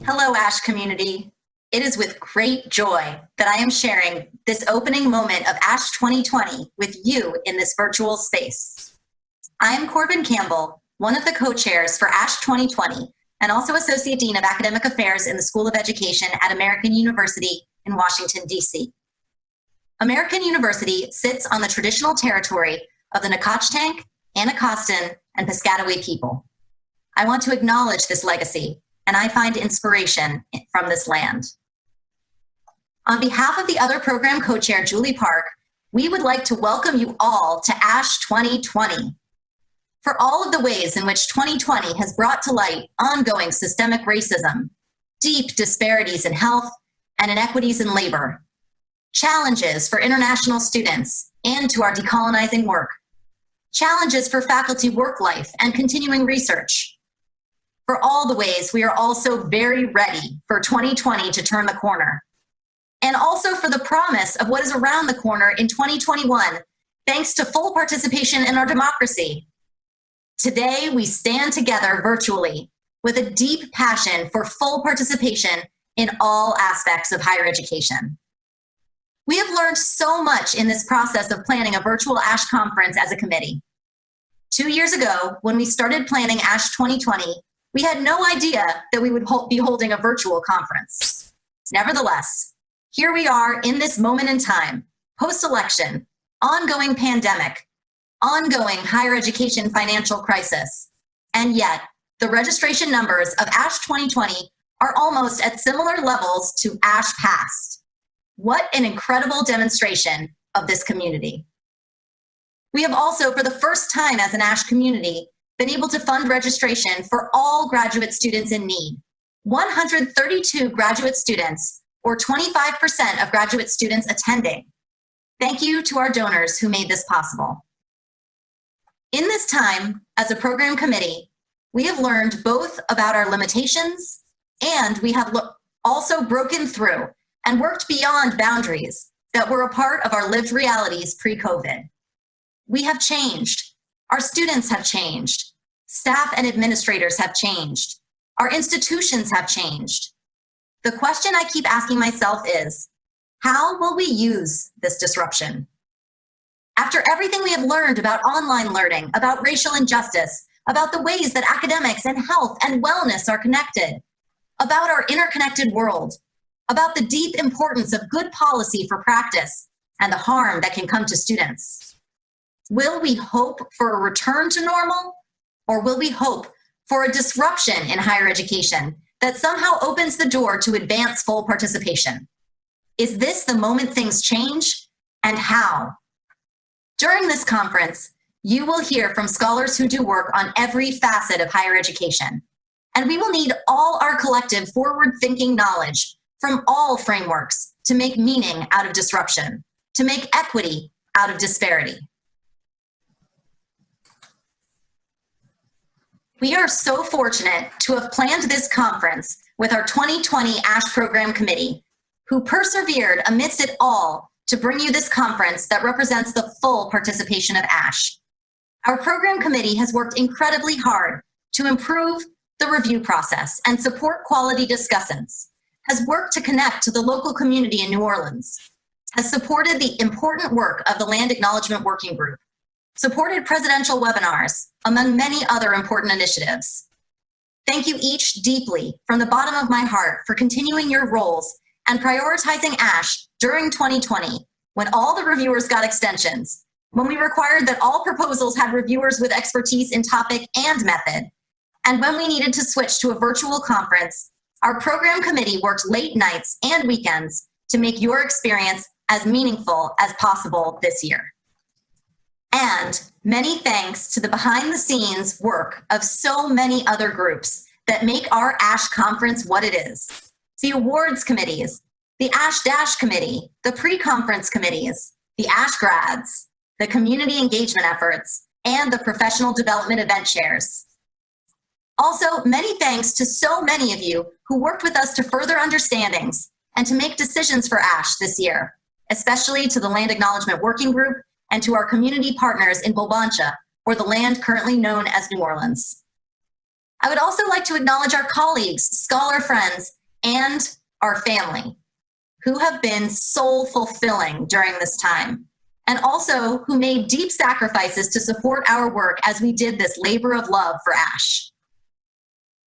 Hello, ASHE community. It is with great joy that I am sharing this opening moment of ASHE 2020 with you in this virtual space. I am Corbin Campbell, one of the co-chairs for ASHE 2020 and also Associate Dean of Academic Affairs in the School of Education at American University in Washington, D.C. American University sits on the traditional territory of the Nacotchtank, Anacostan, and Piscataway people. I want to acknowledge this legacy, and I find inspiration from this land. On behalf of the other program co-chair, Julie Park, we would like to welcome you all to ASHE 2020. For all of the ways in which 2020 has brought to light ongoing systemic racism, deep disparities in health, and inequities in labor, challenges for international students and to our decolonizing work, challenges for faculty work life and continuing research, for all the ways we are also very ready for 2020 to turn the corner, and also for the promise of what is around the corner in 2021, thanks to full participation in our democracy. Today, we stand together virtually with a deep passion for full participation in all aspects of higher education. We have learned so much in this process of planning a virtual ASHE conference as a committee. 2 years ago, when we started planning ASHE 2020, we had no idea that we would be holding a virtual conference. Nevertheless, here we are in this moment in time, post-election, ongoing pandemic, ongoing higher education financial crisis, and yet the registration numbers of ASHE 2020 are almost at similar levels to ASHE past. What an incredible demonstration of this community. We have also, for the first time as an ASHE community, been able to fund registration for all graduate students in need. 132 graduate students, or 25% of graduate students attending. Thank you to our donors who made this possible. In this time, as a program committee, we have learned both about our limitations and we have also broken through and worked beyond boundaries that were a part of our lived realities pre-COVID. We have changed. Our students have changed. Staff and administrators have changed. Our institutions have changed. The question I keep asking myself is, how will we use this disruption? After everything we have learned about online learning, about racial injustice, about the ways that academics and health and wellness are connected, about our interconnected world, about the deep importance of good policy for practice and the harm that can come to students. Will we hope for a return to normal, or will we hope for a disruption in higher education that somehow opens the door to advance full participation? Is this the moment things change, and how? During this conference, you will hear from scholars who do work on every facet of higher education, and we will need all our collective forward-thinking knowledge from all frameworks to make meaning out of disruption, to make equity out of disparity. We are so fortunate to have planned this conference with our 2020 ASHE Program Committee, who persevered amidst it all to bring you this conference that represents the full participation of ASHE. Our program committee has worked incredibly hard to improve the review process and support quality discussants, has worked to connect to the local community in New Orleans, has supported the important work of the Land Acknowledgement Working Group, supported presidential webinars, among many other important initiatives. Thank you each deeply from the bottom of my heart for continuing your roles and prioritizing ASHE during 2020, when all the reviewers got extensions, when we required that all proposals had reviewers with expertise in topic and method, and when we needed to switch to a virtual conference. Our program committee worked late nights and weekends to make your experience as meaningful as possible this year. And many thanks to the behind-the-scenes work of so many other groups that make our ASHE conference what it is. The awards committees, the ASHE committee, the pre-conference committees, the ASHE grads, the community engagement efforts, and the professional development event chairs. Also, many thanks to so many of you who worked with us to further understandings and to make decisions for ASHE this year, especially to the Land Acknowledgement Working Group and to our community partners in Bulbancha, or the land currently known as New Orleans. I would also like to acknowledge our colleagues, scholar friends, and our family who have been soul fulfilling during this time, and also who made deep sacrifices to support our work as we did this labor of love for ASHE.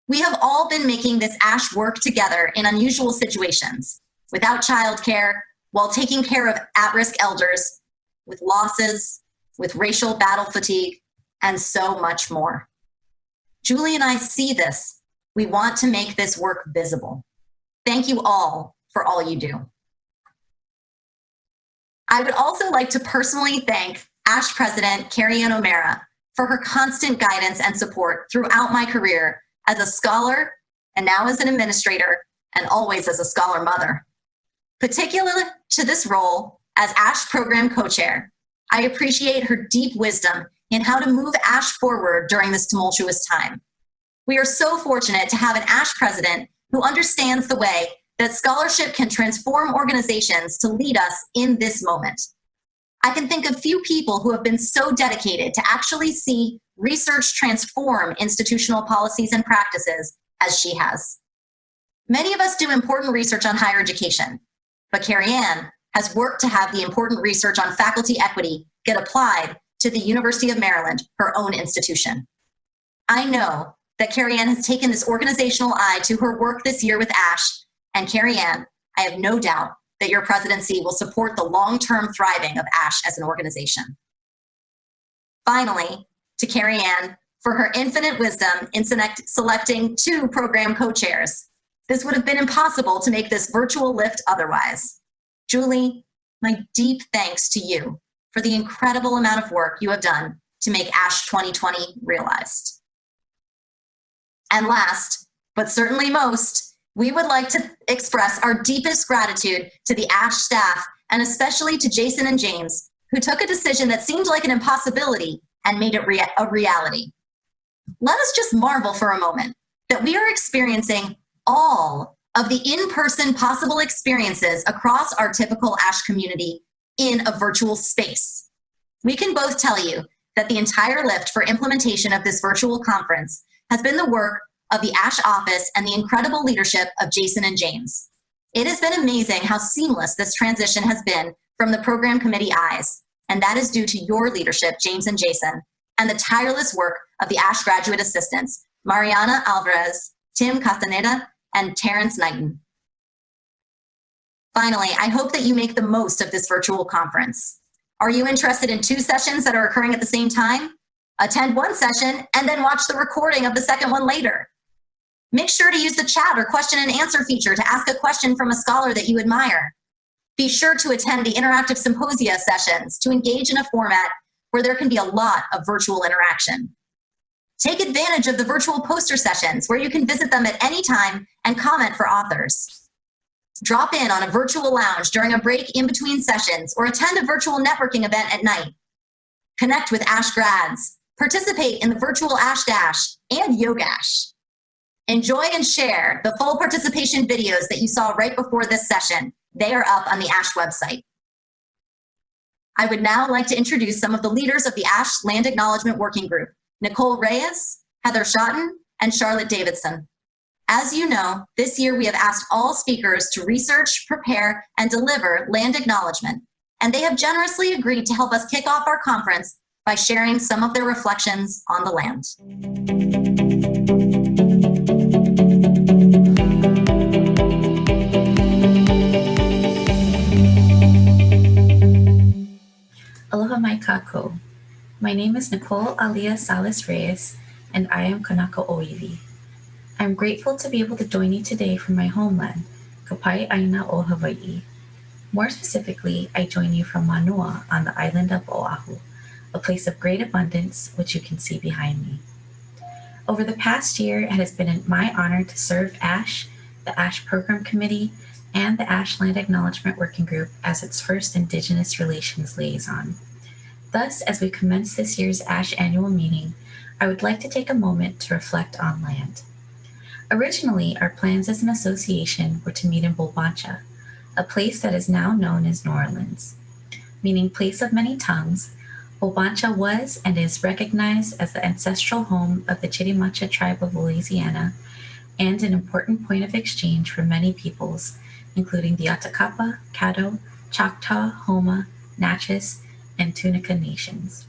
We have all been making this ASHE work together in unusual situations, without childcare, while taking care of at-risk elders, with losses, with racial battle fatigue, and so much more. Julie and I see this. We want to make this work visible. Thank you all for all you do. I would also like to personally thank ASHE President KerryAnn O'Mara for her constant guidance and support throughout my career as a scholar, and now as an administrator, and always as a scholar mother. Particular to this role as ASHE Program Co-Chair, I appreciate her deep wisdom in how to move ASHE forward during this tumultuous time. We are so fortunate to have an ASHE President who understands the way that scholarship can transform organizations to lead us in this moment. I can think of few people who have been so dedicated to actually see research transform institutional policies and practices as she has. Many of us do important research on higher education, but KerryAnn has worked to have the important research on faculty equity get applied to the University of Maryland, her own institution. I know that KerryAnn has taken this organizational eye to her work this year with ASHE, and KerryAnn, I have no doubt that your presidency will support the long-term thriving of ASHE as an organization. Finally, to KerryAnn for her infinite wisdom in selecting 2 program co-chairs. This would have been impossible to make this virtual lift otherwise. Julie, my deep thanks to you for the incredible amount of work you have done to make ASHE 2020 realized. And last, but certainly most, we would like to express our deepest gratitude to the ASHE staff, and especially to Jason and James, who took a decision that seemed like an impossibility and made it a reality. Let us just marvel for a moment that we are experiencing all of the in-person possible experiences across our typical ASHE community in a virtual space. We can both tell you that the entire lift for implementation of this virtual conference has been the work of the ASHE office and the incredible leadership of Jason and James. It has been amazing how seamless this transition has been from the program committee eyes, and that is due to your leadership, James and Jason, and the tireless work of the ASHE graduate assistants, Mariana Alvarez, Tim Castaneda, and Terrence Knighton. Finally, I hope that you make the most of this virtual conference. Are you interested in 2 sessions that are occurring at the same time? Attend 1 session and then watch the recording of the second one later. Make sure to use the chat or question and answer feature to ask a question from a scholar that you admire. Be sure to attend the interactive symposia sessions to engage in a format where there can be a lot of virtual interaction. Take advantage of the virtual poster sessions where you can visit them at any time and comment for authors. Drop in on a virtual lounge during a break in between sessions or attend a virtual networking event at night. Connect with ASHE grads, participate in the virtual ASHE Dash and Yogash. Enjoy and share the full participation videos that you saw right before this session. They are up on the ASHE website. I would now like to introduce some of the leaders of the ASHE Land Acknowledgement Working Group, Nicole Reyes, Heather Schotten, and Charlotte Davidson. As you know, this year we have asked all speakers to research, prepare, and deliver land acknowledgement, and they have generously agreed to help us kick off our conference by sharing some of their reflections on the land. Aloha mai kākou. My name is Nicole Alia Salas Reyes, and I am Kanaka Oiwi. I'm grateful to be able to join you today from my homeland, Kapai Aina o Hawaii. More specifically, I join you from Manoa on the island of Oahu, a place of great abundance, which you can see behind me. Over the past year, it has been my honor to serve ASHE, the ASHE Program Committee, and the ASHE Land Acknowledgement Working Group as its first Indigenous Relations Liaison. Thus, as we commence this year's ASHE annual meeting, I would like to take a moment to reflect on land. Originally, our plans as an association were to meet in Bulbancha, a place that is now known as New Orleans, meaning place of many tongues, Obancha was and is recognized as the ancestral home of the Chitimacha tribe of Louisiana and an important point of exchange for many peoples, including the Atacapa, Caddo, Choctaw, Homa, Natchez, and Tunica nations.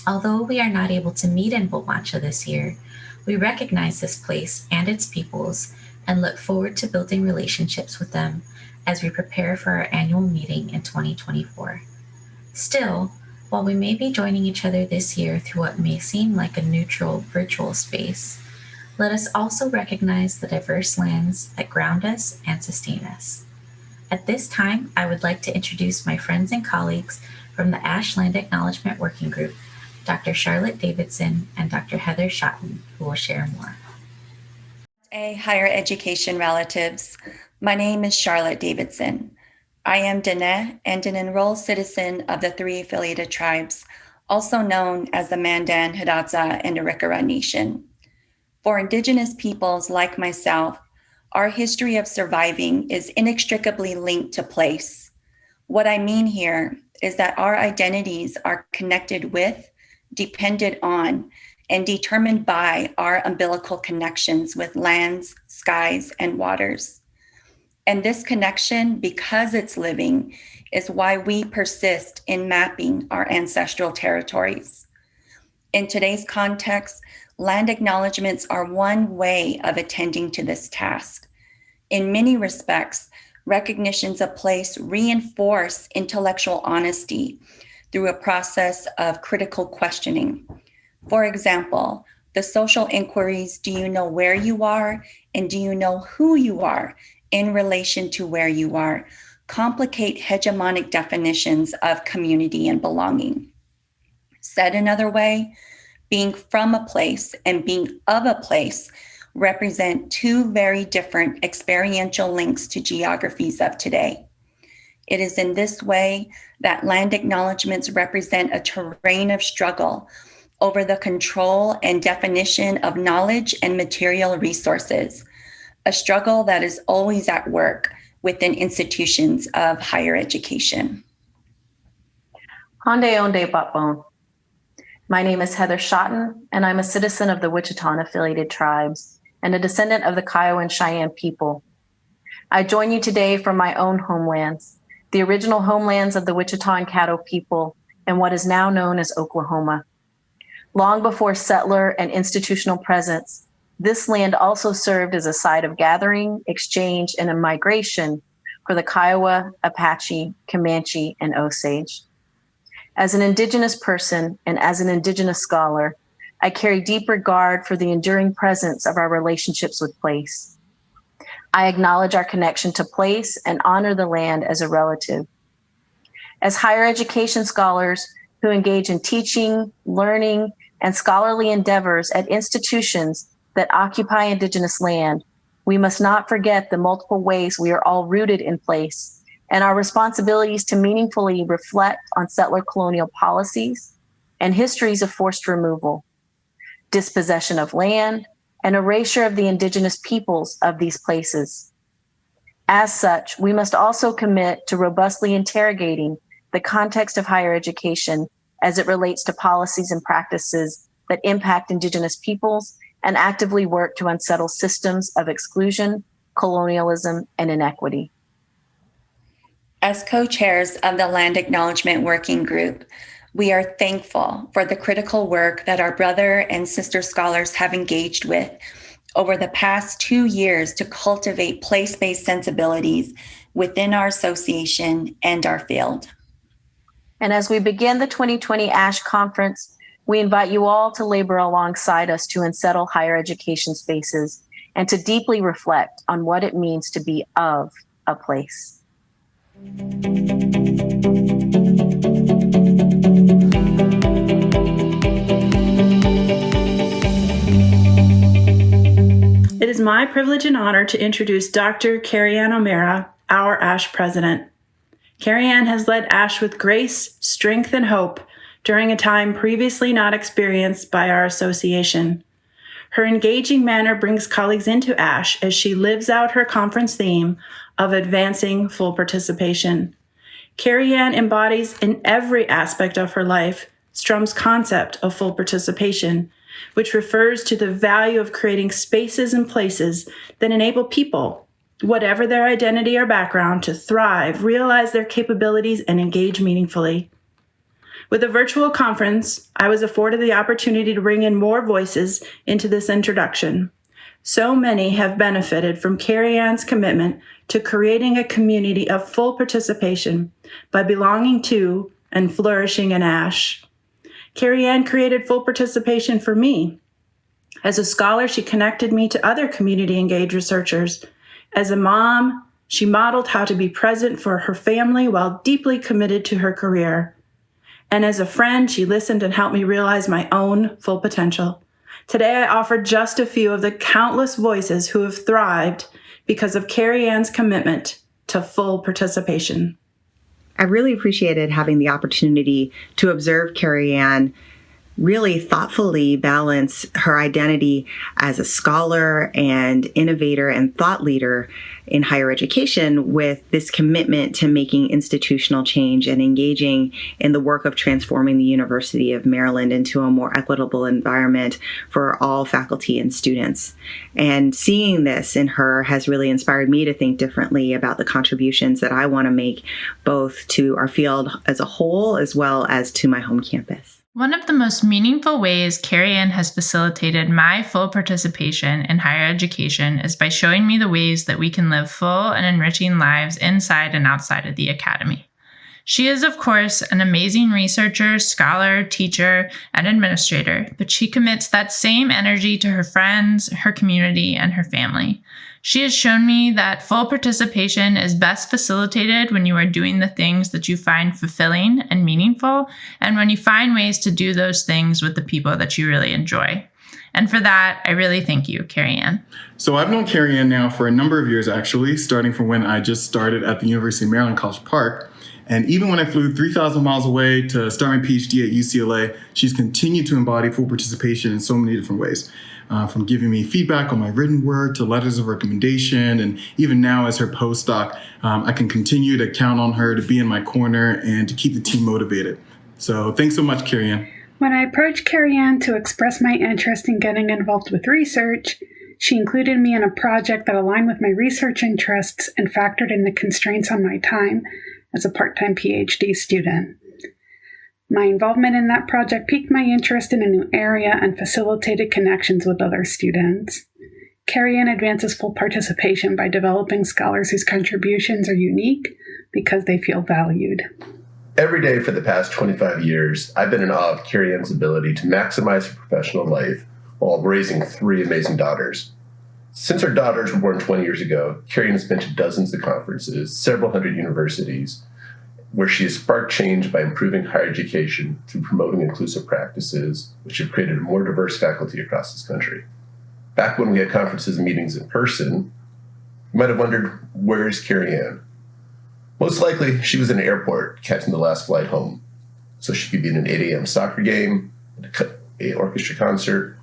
Although we are not able to meet in Obancha this year, we recognize this place and its peoples and look forward to building relationships with them as we prepare for our annual meeting in 2024. Still, while we may be joining each other this year through what may seem like a neutral virtual space, let us also recognize the diverse lands that ground us and sustain us. At this time, I would like to introduce my friends and colleagues from the ASHE Land Acknowledgement Working Group, Dr. Charlotte Davidson and Dr. Heather Schotten, who will share more. Higher education relatives. My name is Charlotte Davidson. I am Dene and an enrolled citizen of the 3 affiliated tribes, also known as the Mandan, Hidatsa, and Arikara Nation. For Indigenous peoples like myself, our history of surviving is inextricably linked to place. What I mean here is that our identities are connected with, dependent on, and determined by our umbilical connections with lands, skies, and waters. And this connection, because it's living, is why we persist in mapping our ancestral territories. In today's context, land acknowledgements are one way of attending to this task. In many respects, recognitions of place reinforce intellectual honesty through a process of critical questioning. For example, the social inquiries, do you know where you are, and do you know who you are in relation to where you are, complicate hegemonic definitions of community and belonging. Said another way, being from a place and being of a place represent 2 very different experiential links to geographies of today. It is in this way that land acknowledgements represent a terrain of struggle over the control and definition of knowledge and material resources, a struggle that is always at work within institutions of higher education. Honde Onde Bapon. My name is Heather Schotten, and I'm a citizen of the Wichita affiliated tribes and a descendant of the Kiowa and Cheyenne people. I join you today from my own homelands, the original homelands of the Wichita and Caddo people and what is now known as Oklahoma. Long before settler and institutional presence, this land also served as a site of gathering, exchange, and a migration for the Kiowa, Apache, Comanche, and Osage. As an Indigenous person and as an Indigenous scholar, I carry deep regard for the enduring presence of our relationships with place. I acknowledge our connection to place and honor the land as a relative. As higher education scholars who engage in teaching, learning, and scholarly endeavors at institutions that occupy Indigenous land, we must not forget the multiple ways we are all rooted in place and our responsibilities to meaningfully reflect on settler colonial policies and histories of forced removal, dispossession of land, and erasure of the Indigenous peoples of these places. As such, we must also commit to robustly interrogating the context of higher education as it relates to policies and practices that impact Indigenous peoples and actively work to unsettle systems of exclusion, colonialism, and inequity. As co-chairs of the Land Acknowledgement Working Group, we are thankful for the critical work that our brother and sister scholars have engaged with over the past 2 years to cultivate place-based sensibilities within our association and our field. And as we begin the 2020 ASHE conference, we invite you all to labor alongside us to unsettle higher education spaces and to deeply reflect on what it means to be of a place. It is my privilege and honor to introduce Dr. KerryAnn O'Meara, our ASHE president. KerryAnn has led ASHE with grace, strength, and hope during a time previously not experienced by our association. Her engaging manner brings colleagues into ASHE as she lives out her conference theme of advancing full participation. KerryAnn embodies in every aspect of her life Strum's concept of full participation, which refers to the value of creating spaces and places that enable people, whatever their identity or background, to thrive, realize their capabilities, and engage meaningfully. With a virtual conference, I was afforded the opportunity to bring in more voices into this introduction. So many have benefited from KerryAnn's commitment to creating a community of full participation by belonging to and flourishing in ASHE. KerryAnn created full participation for me. As a scholar, she connected me to other community-engaged researchers. As a mom, she modeled how to be present for her family while deeply committed to her career. And as a friend, she listened and helped me realize my own full potential. Today, I offer just a few of the countless voices who have thrived because of KerryAnn's commitment to full participation. I really appreciated having the opportunity to observe KerryAnn really thoughtfully balance her identity as a scholar and innovator and thought leader in higher education with this commitment to making institutional change and engaging in the work of transforming the University of Maryland into a more equitable environment for all faculty and students. And seeing this in her has really inspired me to think differently about the contributions that I want to make both to our field as a whole as well as to my home campus. One of the most meaningful ways KerryAnn has facilitated my full participation in higher education is by showing me the ways that we can live full and enriching lives inside and outside of the academy. She is, of course, an amazing researcher, scholar, teacher, and administrator, but she commits that same energy to her friends, her community, and her family. She has shown me that full participation is best facilitated when you are doing the things that you find fulfilling and meaningful, and when you find ways to do those things with the people that you really enjoy. And for that, I really thank you, KerryAnn. So I've known KerryAnn now for a number of years, actually, starting from when I just started at the University of Maryland, College Park. And even when I flew 3,000 miles away to start my PhD at UCLA, she's continued to embody full participation in so many different ways. From giving me feedback on my written work to letters of recommendation, and even now as her postdoc, I can continue to count on her to be in my corner and to keep the team motivated. So thanks so much, KerryAnn. When I approached KerryAnn to express my interest in getting involved with research, she included me in a project that aligned with my research interests and factored in the constraints on my time as a part-time PhD student. My involvement in that project piqued my interest in a new area and facilitated connections with other students. KerryAnn advances full participation by developing scholars whose contributions are unique because they feel valued. Every day for the past 25 years, I've been in awe of KerryAnn's ability to maximize her professional life while raising 3 amazing daughters. Since her daughters were born 20 years ago, KerryAnn has been to dozens of conferences, several hundred universities, where she has sparked change by improving higher education through promoting inclusive practices, which have created a more diverse faculty across this country. Back when we had conferences and meetings in person, you might have wondered, where's KerryAnn? Most likely, she was in an airport catching the last flight home, so she could be in an 8 a.m. soccer game, an orchestra concert,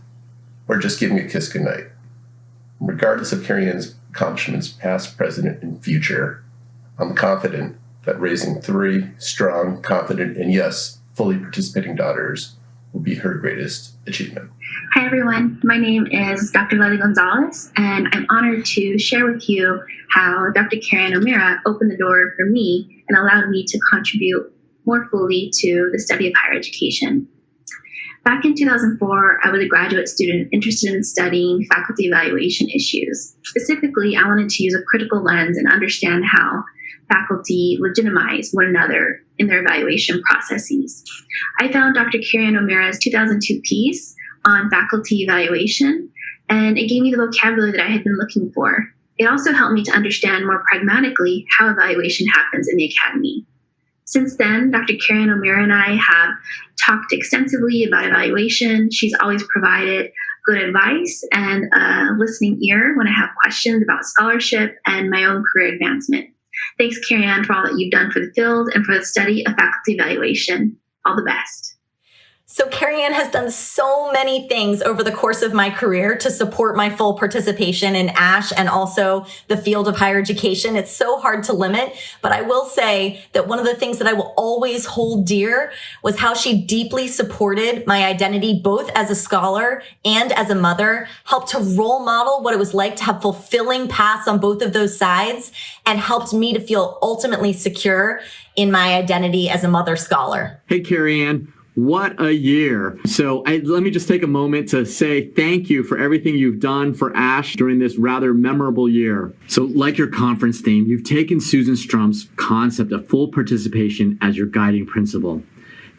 or just giving a kiss goodnight. Regardless of KerryAnn's accomplishments, past, present, and future, I'm confident that raising 3 strong, confident, and yes, fully participating daughters will be her greatest achievement. Hi everyone, my name is Dr. Lely Gonzalez, and I'm honored to share with you how Dr. KerryAnn O'Meara opened the door for me and allowed me to contribute more fully to the study of higher education. Back in 2004, I was a graduate student interested in studying faculty evaluation issues. Specifically, I wanted to use a critical lens and understand how faculty legitimize one another in their evaluation processes. I found Dr. KerryAnn O'Meara's 2002 piece on faculty evaluation, and it gave me the vocabulary that I had been looking for. It also helped me to understand more pragmatically how evaluation happens in the academy. Since then, Dr. KerryAnn O'Meara and I have talked extensively about evaluation. She's always provided good advice and a listening ear when I have questions about scholarship and my own career advancement. Thanks, KerryAnn, for all that you've done for the field and for the study of faculty evaluation. All the best. So KerryAnn has done so many things over the course of my career to support my full participation in ASHE and also the field of higher education. It's so hard to limit, but I will say that one of the things that I will always hold dear was how she deeply supported my identity, both as a scholar and as a mother, helped to role model what it was like to have fulfilling paths on both of those sides, and helped me to feel ultimately secure in my identity as a mother scholar. Hey, KerryAnn. What a year. So let me just take a moment to say thank you for everything you've done for ASHE during this rather memorable year. So like your conference theme, you've taken Susan Strum's concept of full participation as your guiding principle.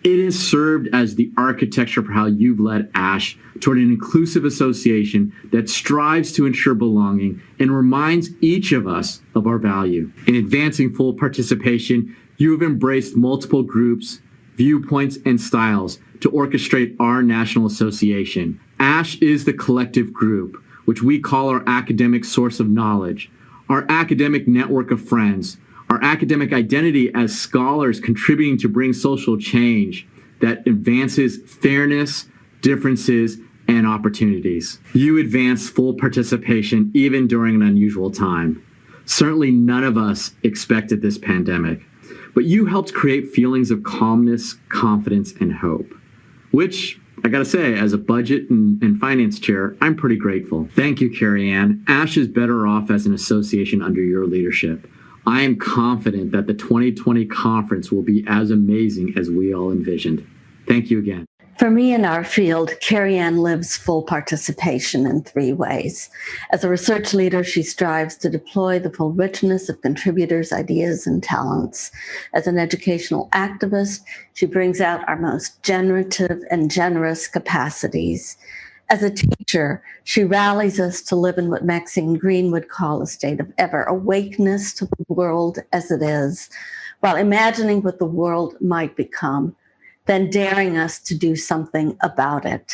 It has served as the architecture for how you've led ASHE toward an inclusive association that strives to ensure belonging and reminds each of us of our value. In advancing full participation, you have embraced multiple groups, viewpoints, and styles to orchestrate our national association. ASHE is the collective group, which we call our academic source of knowledge, our academic network of friends, our academic identity as scholars contributing to bring social change that advances fairness, differences, and opportunities. You advance full participation even during an unusual time. Certainly none of us expected this pandemic, but you helped create feelings of calmness, confidence, and hope, which I gotta say, as a budget and finance chair, I'm pretty grateful. Thank you, KerryAnn. ASHE is better off as an association under your leadership. I am confident that the 2020 conference will be as amazing as we all envisioned. Thank you again. For me in our field, KerryAnn lives full participation in 3 ways. As a research leader, she strives to deploy the full richness of contributors' ideas and talents. As an educational activist, she brings out our most generative and generous capacities. As a teacher, she rallies us to live in what Maxine Green would call a state of ever awakeness to the world as it is, while imagining what the world might become, then daring us to do something about it.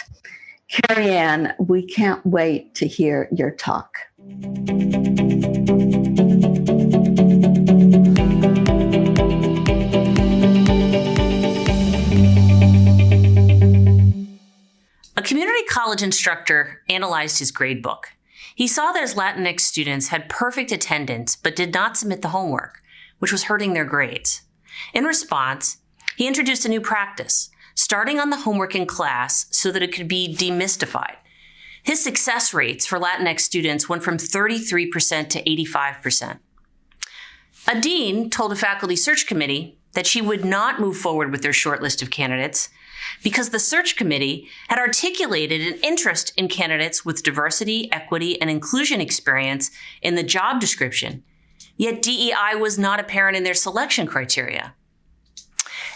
KerryAnn, we can't wait to hear your talk. A community college instructor analyzed his gradebook. He saw that his Latinx students had perfect attendance but did not submit the homework, which was hurting their grades. In response, he introduced a new practice, starting on the homework in class so that it could be demystified. His success rates for Latinx students went from 33% to 85%. A dean told a faculty search committee that she would not move forward with their short list of candidates because the search committee had articulated an interest in candidates with diversity, equity, and inclusion experience in the job description, yet DEI was not apparent in their selection criteria.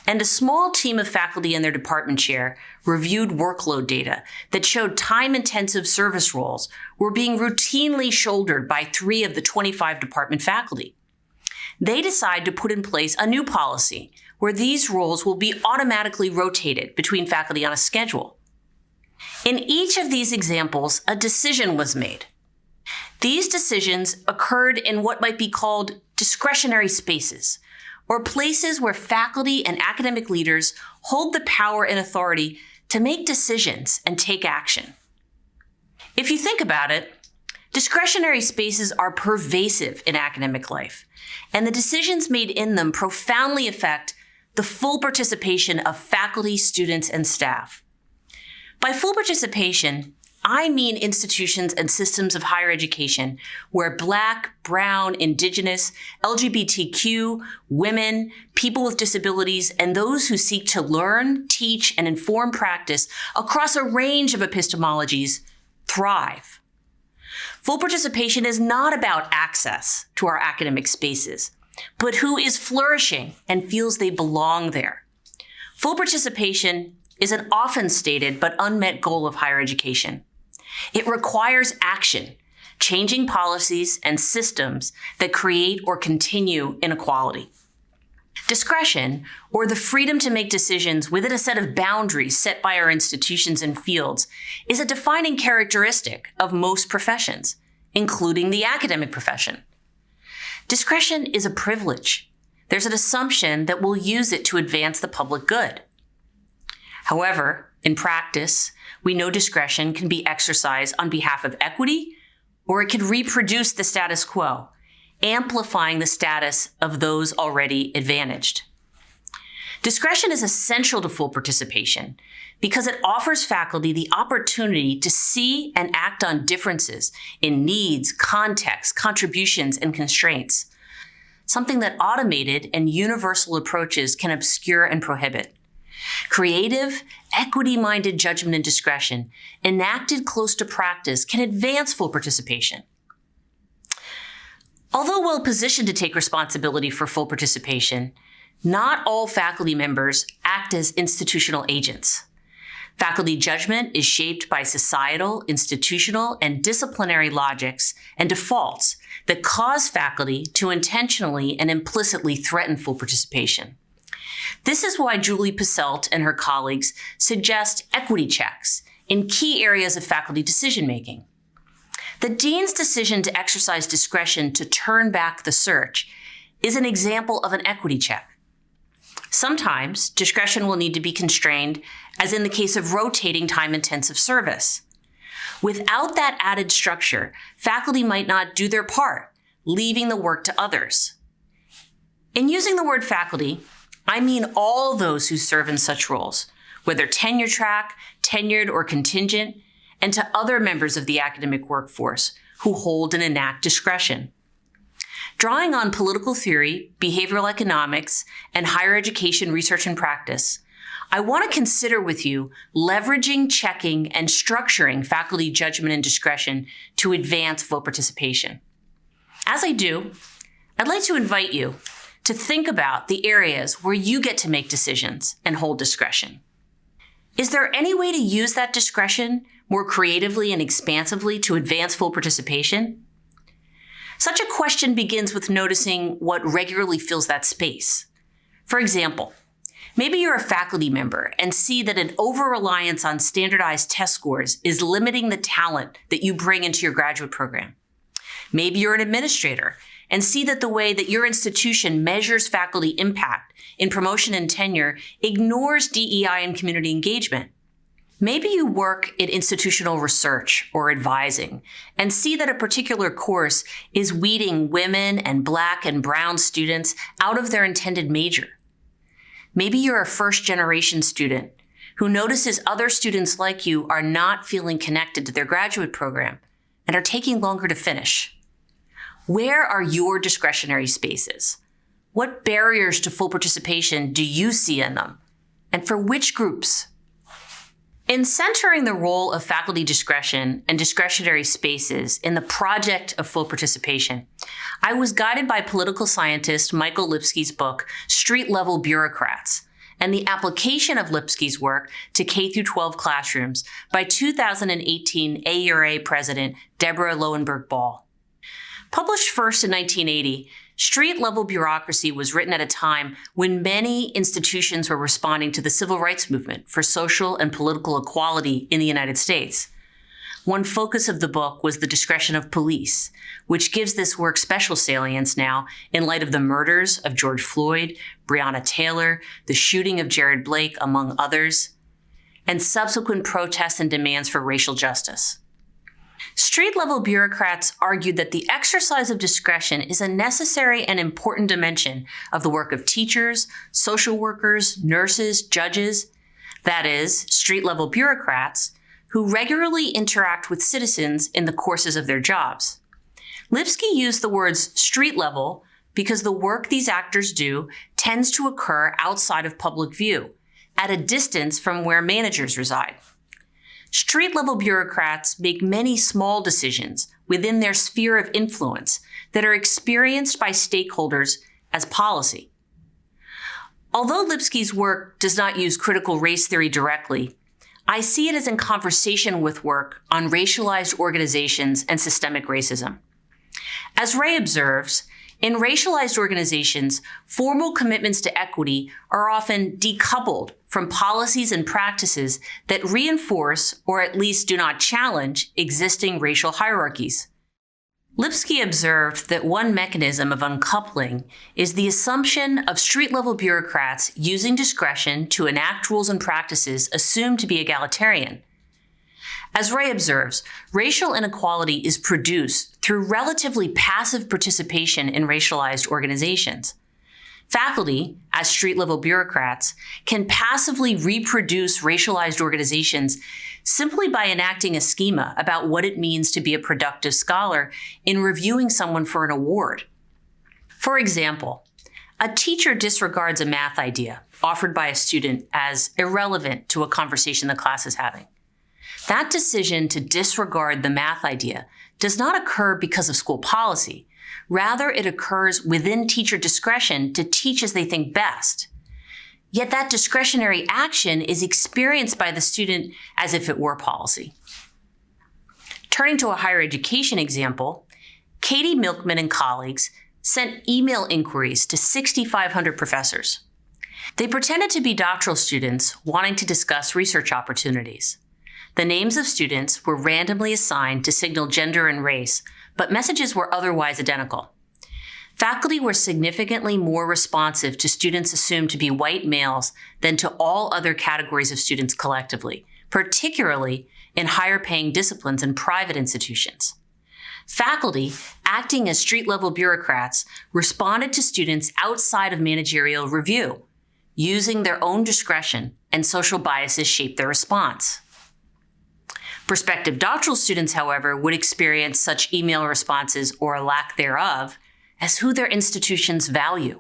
And a small team of faculty and their department chair reviewed workload data that showed time-intensive service roles were being routinely shouldered by 3 of the 25 department faculty. They decide to put in place a new policy where these roles will be automatically rotated between faculty on a schedule. In each of these examples, a decision was made. These decisions occurred in what might be called discretionary spaces, or places where faculty and academic leaders hold the power and authority to make decisions and take action. If you think about it, discretionary spaces are pervasive in academic life, and the decisions made in them profoundly affect the full participation of faculty, students, and staff. By full participation, I mean institutions and systems of higher education where Black, Brown, Indigenous, LGBTQ, women, people with disabilities, and those who seek to learn, teach, and inform practice across a range of epistemologies thrive. Full participation is not about access to our academic spaces, but who is flourishing and feels they belong there. Full participation is an often stated but unmet goal of higher education. It requires action, changing policies and systems that create or continue inequality. Discretion, or the freedom to make decisions within a set of boundaries set by our institutions and fields, is a defining characteristic of most professions, including the academic profession. Discretion is a privilege. There's an assumption that we'll use it to advance the public good. However, in practice, we know discretion can be exercised on behalf of equity, or it can reproduce the status quo, amplifying the status of those already advantaged. Discretion is essential to full participation because it offers faculty the opportunity to see and act on differences in needs, context, contributions, and constraints, something that automated and universal approaches can obscure and prohibit. Creative, equity-minded judgment and discretion, enacted close to practice, can advance full participation. Although well positioned to take responsibility for full participation, not all faculty members act as institutional agents. Faculty judgment is shaped by societal, institutional, and disciplinary logics and defaults that cause faculty to intentionally and implicitly threaten full participation. This is why Julie Posselt and her colleagues suggest equity checks in key areas of faculty decision-making. The dean's decision to exercise discretion to turn back the search is an example of an equity check. Sometimes discretion will need to be constrained, as in the case of rotating time-intensive service. Without that added structure, faculty might not do their part, leaving the work to others. In using the word faculty, I mean all those who serve in such roles, whether tenure track, tenured, or contingent, and to other members of the academic workforce who hold and enact discretion. Drawing on political theory, behavioral economics, and higher education research and practice, I want to consider with you leveraging, checking, and structuring faculty judgment and discretion to advance full participation. As I do, I'd like to invite you to think about the areas where you get to make decisions and hold discretion. Is there any way to use that discretion more creatively and expansively to advance full participation? Such a question begins with noticing what regularly fills that space. For example, maybe you're a faculty member and see that an over-reliance on standardized test scores is limiting the talent that you bring into your graduate program. Maybe you're an administrator and see that the way that your institution measures faculty impact in promotion and tenure ignores DEI and community engagement. Maybe you work in institutional research or advising and see that a particular course is weeding women and Black and brown students out of their intended major. Maybe you're a first-generation student who notices other students like you are not feeling connected to their graduate program and are taking longer to finish. Where are your discretionary spaces? What barriers to full participation do you see in them? And for which groups? In centering the role of faculty discretion and discretionary spaces in the project of full participation, I was guided by political scientist Michael Lipsky's book, Street-Level Bureaucrats, and the application of Lipsky's work to K-12 classrooms by 2018 AURA President Deborah Lowenberg-Ball. Published first in 1980, Street-Level Bureaucracy was written at a time when many institutions were responding to the civil rights movement for social and political equality in the United States. One focus of the book was the discretion of police, which gives this work special salience now in light of the murders of George Floyd, Breonna Taylor, the shooting of Jared Blake, among others, and subsequent protests and demands for racial justice. Street-level bureaucrats argued that the exercise of discretion is a necessary and important dimension of the work of teachers, social workers, nurses, judges, that is, street-level bureaucrats, who regularly interact with citizens in the courses of their jobs. Lipsky used the words street-level because the work these actors do tends to occur outside of public view, at a distance from where managers reside. Street-level bureaucrats make many small decisions within their sphere of influence that are experienced by stakeholders as policy. Although Lipsky's work does not use critical race theory directly, I see it as in conversation with work on racialized organizations and systemic racism. As Ray observes, in racialized organizations, formal commitments to equity are often decoupled from policies and practices that reinforce or at least do not challenge existing racial hierarchies. Lipsky observed that one mechanism of uncoupling is the assumption of street-level bureaucrats using discretion to enact rules and practices assumed to be egalitarian. As Ray observes, racial inequality is produced through relatively passive participation in racialized organizations. Faculty, as street-level bureaucrats, can passively reproduce racialized organizations simply by enacting a schema about what it means to be a productive scholar in reviewing someone for an award. For example, a teacher disregards a math idea offered by a student as irrelevant to a conversation the class is having. That decision to disregard the math idea does not occur because of school policy. Rather, it occurs within teacher discretion to teach as they think best. Yet that discretionary action is experienced by the student as if it were policy. Turning to a higher education example, Katie Milkman and colleagues sent email inquiries to 6,500 professors. They pretended to be doctoral students wanting to discuss research opportunities. The names of students were randomly assigned to signal gender and race, but messages were otherwise identical. Faculty were significantly more responsive to students assumed to be white males than to all other categories of students collectively, particularly in higher paying disciplines and private institutions. Faculty, acting as street-level bureaucrats, responded to students outside of managerial review, using their own discretion, and social biases shaped their response. Prospective doctoral students, however, would experience such email responses or a lack thereof as who their institutions value.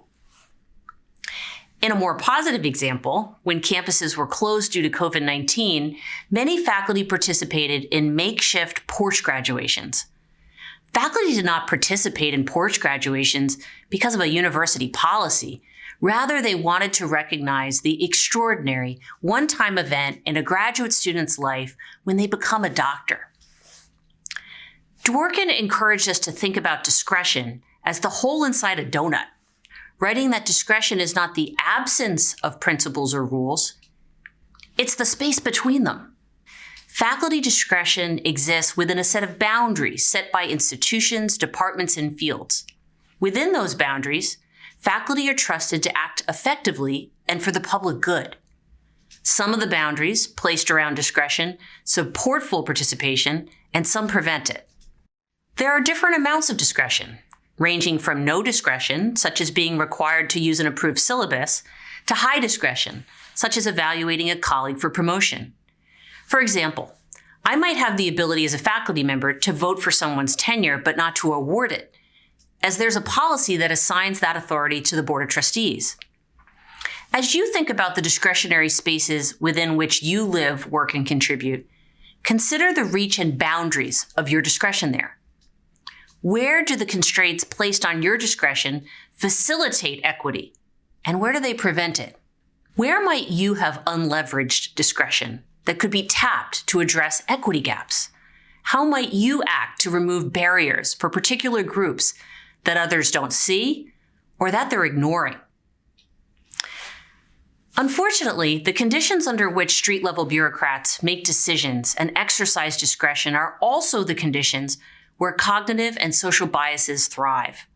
In a more positive example, when campuses were closed due to COVID-19, many faculty participated in makeshift porch graduations. Faculty did not participate in porch graduations because of a university policy. Rather, they wanted to recognize the extraordinary one-time event in a graduate student's life when they become a doctor. Dworkin encouraged us to think about discretion as the hole inside a donut, writing that discretion is not the absence of principles or rules, it's the space between them. Faculty discretion exists within a set of boundaries set by institutions, departments, and fields. Within those boundaries, faculty are trusted to act effectively and for the public good. Some of the boundaries placed around discretion support full participation, and some prevent it. There are different amounts of discretion, ranging from no discretion, such as being required to use an approved syllabus, to high discretion, such as evaluating a colleague for promotion. For example, I might have the ability as a faculty member to vote for someone's tenure, but not to award it, as there's a policy that assigns that authority to the Board of Trustees. As you think about the discretionary spaces within which you live, work, and contribute, consider the reach and boundaries of your discretion there. Where do the constraints placed on your discretion facilitate equity, and where do they prevent it? Where might you have unleveraged discretion that could be tapped to address equity gaps? How might you act to remove barriers for particular groups that others don't see or that they're ignoring? Unfortunately, the conditions under which street-level bureaucrats make decisions and exercise discretion are also the conditions where cognitive and social biases thrive.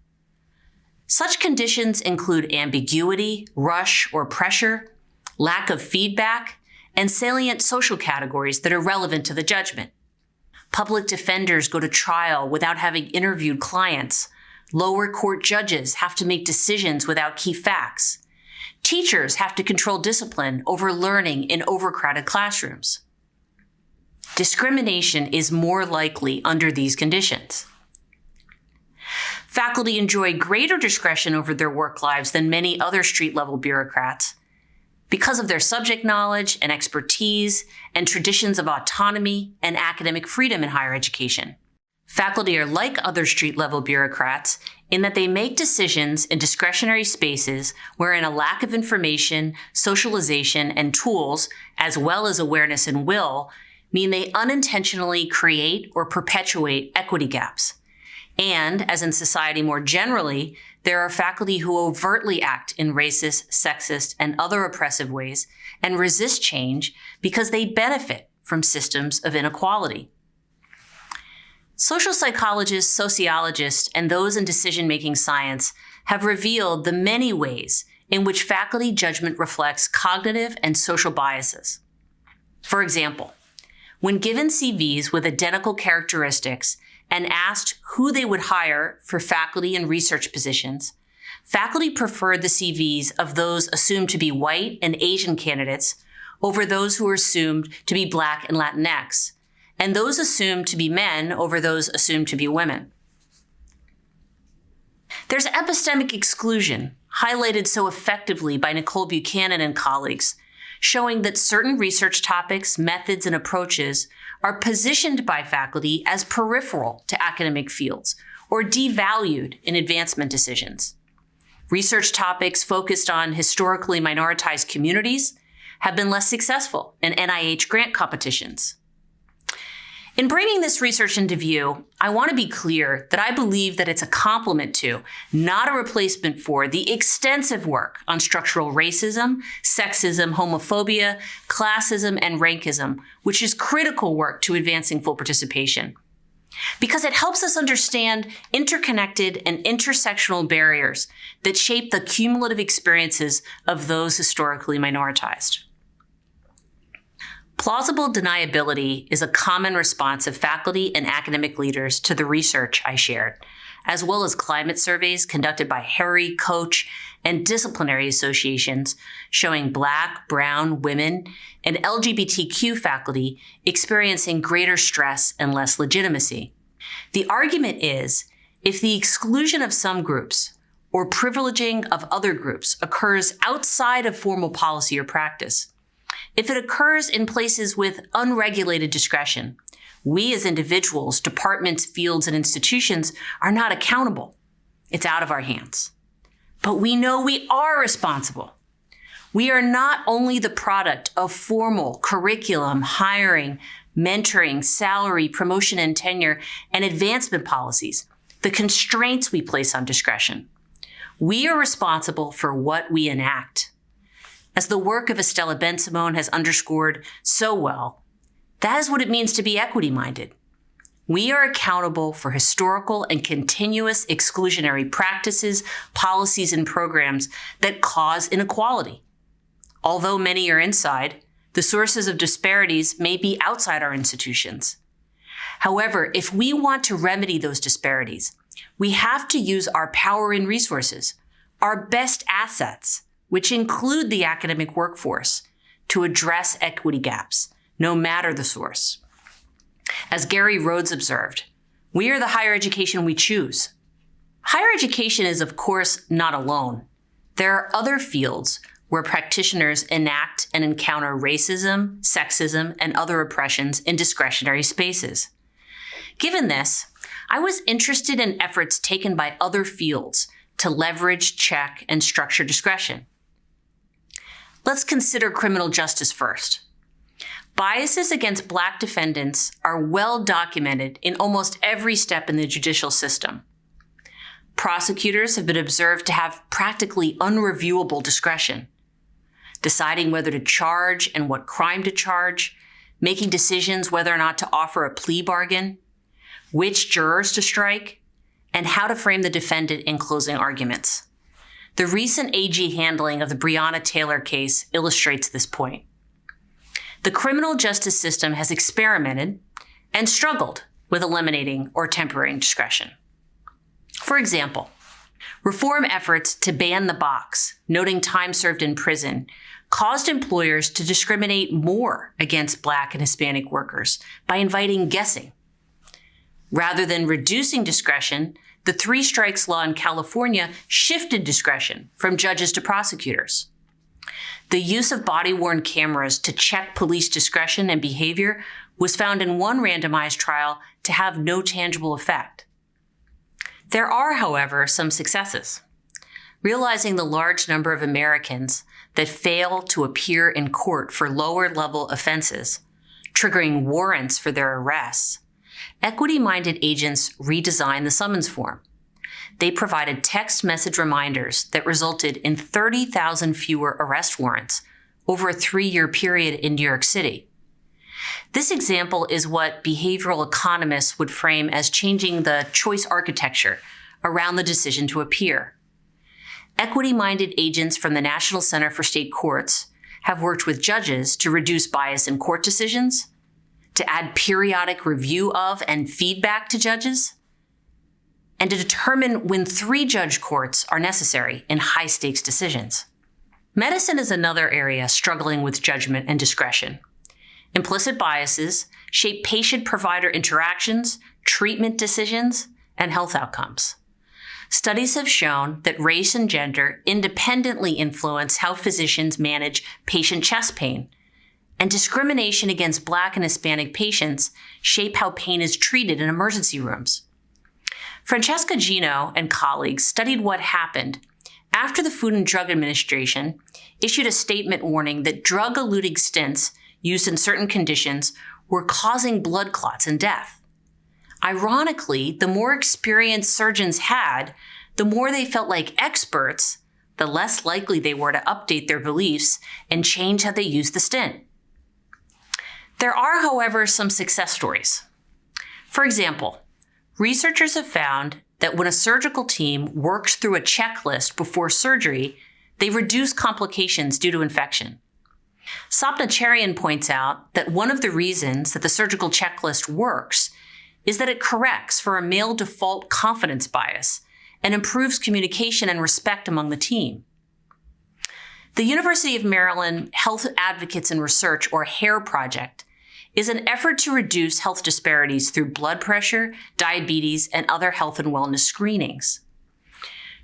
Such conditions include ambiguity, rush or pressure, lack of feedback, and salient social categories that are relevant to the judgment. Public defenders go to trial without having interviewed clients. Lower court judges have to make decisions without key facts. Teachers have to control discipline over learning in overcrowded classrooms. Discrimination is more likely under these conditions. Faculty enjoy greater discretion over their work lives than many other street-level bureaucrats because of their subject knowledge and expertise and traditions of autonomy and academic freedom in higher education. Faculty are like other street-level bureaucrats in that they make decisions in discretionary spaces wherein a lack of information, socialization, and tools, as well as awareness and will, mean they unintentionally create or perpetuate equity gaps. And, as in society more generally, there are faculty who overtly act in racist, sexist, and other oppressive ways and resist change because they benefit from systems of inequality. Social psychologists, sociologists, and those in decision-making science have revealed the many ways in which faculty judgment reflects cognitive and social biases. For example, when given CVs with identical characteristics and asked who they would hire for faculty and research positions, faculty preferred the CVs of those assumed to be white and Asian candidates over those who were assumed to be Black and Latinx, and those assumed to be men over those assumed to be women. There's epistemic exclusion, highlighted so effectively by Nicole Buchanan and colleagues, showing that certain research topics, methods, and approaches are positioned by faculty as peripheral to academic fields or devalued in advancement decisions. Research topics focused on historically minoritized communities have been less successful in NIH grant competitions. In bringing this research into view, I want to be clear that I believe that it's a complement to, not a replacement for, the extensive work on structural racism, sexism, homophobia, classism, and rankism, which is critical work to advancing full participation. Because it helps us understand interconnected and intersectional barriers that shape the cumulative experiences of those historically minoritized. Plausible deniability is a common response of faculty and academic leaders to the research I shared, as well as climate surveys conducted by Harry, Coach, and disciplinary associations showing Black, Brown, women, and LGBTQ faculty experiencing greater stress and less legitimacy. The argument is, if the exclusion of some groups or privileging of other groups occurs outside of formal policy or practice, if it occurs in places with unregulated discretion, we as individuals, departments, fields, and institutions are not accountable. It's out of our hands. But we know we are responsible. We are not only the product of formal curriculum, hiring, mentoring, salary, promotion and tenure, and advancement policies, the constraints we place on discretion. We are responsible for what we enact. As the work of Estella Ben-Simone has underscored so well, that is what it means to be equity-minded. We are accountable for historical and continuous exclusionary practices, policies, and programs that cause inequality. Although many are inside, the sources of disparities may be outside our institutions. However, if we want to remedy those disparities, we have to use our power and resources, our best assets, which include the academic workforce, to address equity gaps, no matter the source. As Gary Rhodes observed, we are the higher education we choose. Higher education is, of course, not alone. There are other fields where practitioners enact and encounter racism, sexism, and other oppressions in discretionary spaces. Given this, I was interested in efforts taken by other fields to leverage, check, and structure discretion. Let's consider criminal justice first. Biases against Black defendants are well documented in almost every step in the judicial system. Prosecutors have been observed to have practically unreviewable discretion, deciding whether to charge and what crime to charge, making decisions whether or not to offer a plea bargain, which jurors to strike, and how to frame the defendant in closing arguments. The recent AG handling of the Breonna Taylor case illustrates this point. The criminal justice system has experimented and struggled with eliminating or tempering discretion. For example, reform efforts to ban the box, noting time served in prison, caused employers to discriminate more against Black and Hispanic workers by inviting guessing. Rather than reducing discretion, the 3 strikes law in California shifted discretion from judges to prosecutors. The use of body-worn cameras to check police discretion and behavior was found in one randomized trial to have no tangible effect. There are, however, some successes. Realizing the large number of Americans that fail to appear in court for lower-level offenses, triggering warrants for their arrests, equity-minded agents redesigned the summons form. They provided text message reminders that resulted in 30,000 fewer arrest warrants over a 3-year period in New York City. This example is what behavioral economists would frame as changing the choice architecture around the decision to appear. Equity-minded agents from the National Center for State Courts have worked with judges to reduce bias in court decisions, to add periodic review of and feedback to judges, and to determine when 3-judge courts are necessary in high-stakes decisions. Medicine is another area struggling with judgment and discretion. Implicit biases shape patient-provider interactions, treatment decisions, and health outcomes. Studies have shown that race and gender independently influence how physicians manage patient chest pain, and discrimination against Black and Hispanic patients shape how pain is treated in emergency rooms. Francesca Gino and colleagues studied what happened after the Food and Drug Administration issued a statement warning that drug-eluting stents used in certain conditions were causing blood clots and death. Ironically, the more experience surgeons had, the more they felt like experts, the less likely they were to update their beliefs and change how they used the stent. There are, however, some success stories. For example, researchers have found that when a surgical team works through a checklist before surgery, they reduce complications due to infection. Sapna Cherian points out that one of the reasons that the surgical checklist works is that it corrects for a male default confidence bias and improves communication and respect among the team. The University of Maryland Health Advocates and Research, or HARE project, is an effort to reduce health disparities through blood pressure, diabetes, and other health and wellness screenings.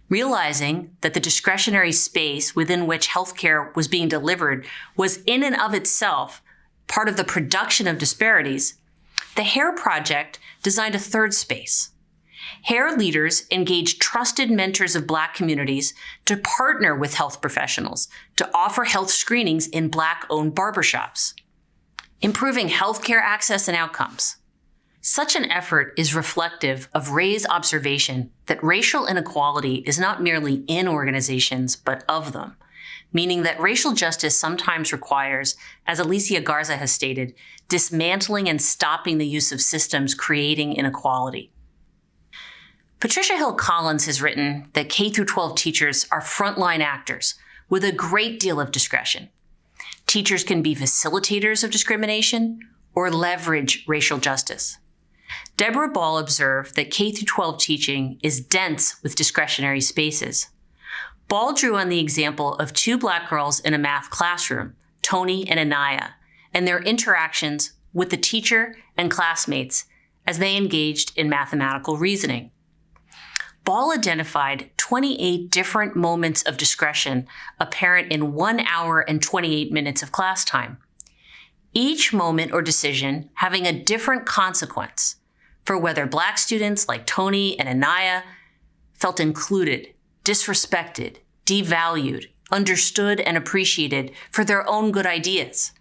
Realizing that the discretionary space within which healthcare was being delivered was in and of itself part of the production of disparities, the HARE project designed a third space. HARE leaders engaged trusted mentors of Black communities to partner with health professionals to offer health screenings in Black-owned barbershops, improving healthcare access and outcomes. Such an effort is reflective of Ray's observation that racial inequality is not merely in organizations, but of them, meaning that racial justice sometimes requires, as Alicia Garza has stated, dismantling and stopping the use of systems creating inequality. Patricia Hill Collins has written that K-12 teachers are frontline actors with a great deal of discretion. Teachers can be facilitators of discrimination or leverage racial justice. Deborah Ball observed that K-12 teaching is dense with discretionary spaces. Ball drew on the example of 2 Black girls in a math classroom, Tony and Anaya, and their interactions with the teacher and classmates as they engaged in mathematical reasoning. Ball identified 28 different moments of discretion apparent in 1 hour and 28 minutes of class time. Each moment or decision having a different consequence for whether Black students like Tony and Anaya felt included, disrespected, devalued, understood, and appreciated for their own good ideas.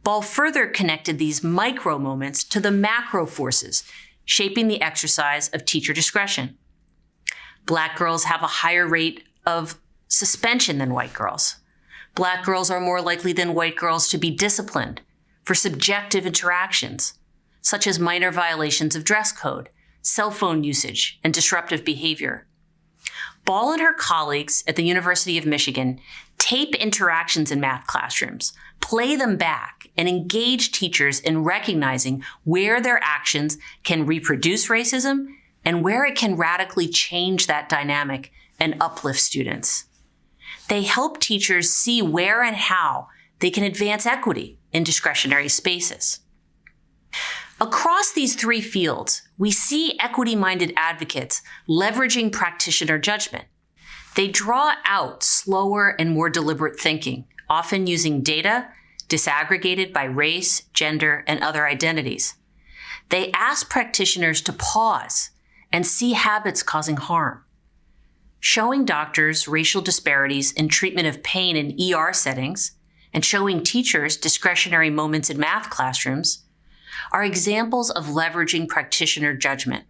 Ball further connected these micro moments to the macro forces shaping the exercise of teacher discretion. Black girls have a higher rate of suspension than white girls. Black girls are more likely than white girls to be disciplined for subjective interactions, such as minor violations of dress code, cell phone usage, and disruptive behavior. Ball and her colleagues at the University of Michigan tape interactions in math classrooms, play them back, and engage teachers in recognizing where their actions can reproduce racism and where it can radically change that dynamic and uplift students. They help teachers see where and how they can advance equity in discretionary spaces. Across these 3 fields, we see equity-minded advocates leveraging practitioner judgment. They draw out slower and more deliberate thinking, often using data disaggregated by race, gender, and other identities. They ask practitioners to pause and see habits causing harm. Showing doctors racial disparities in treatment of pain in ER settings and showing teachers discretionary moments in math classrooms are examples of leveraging practitioner judgment.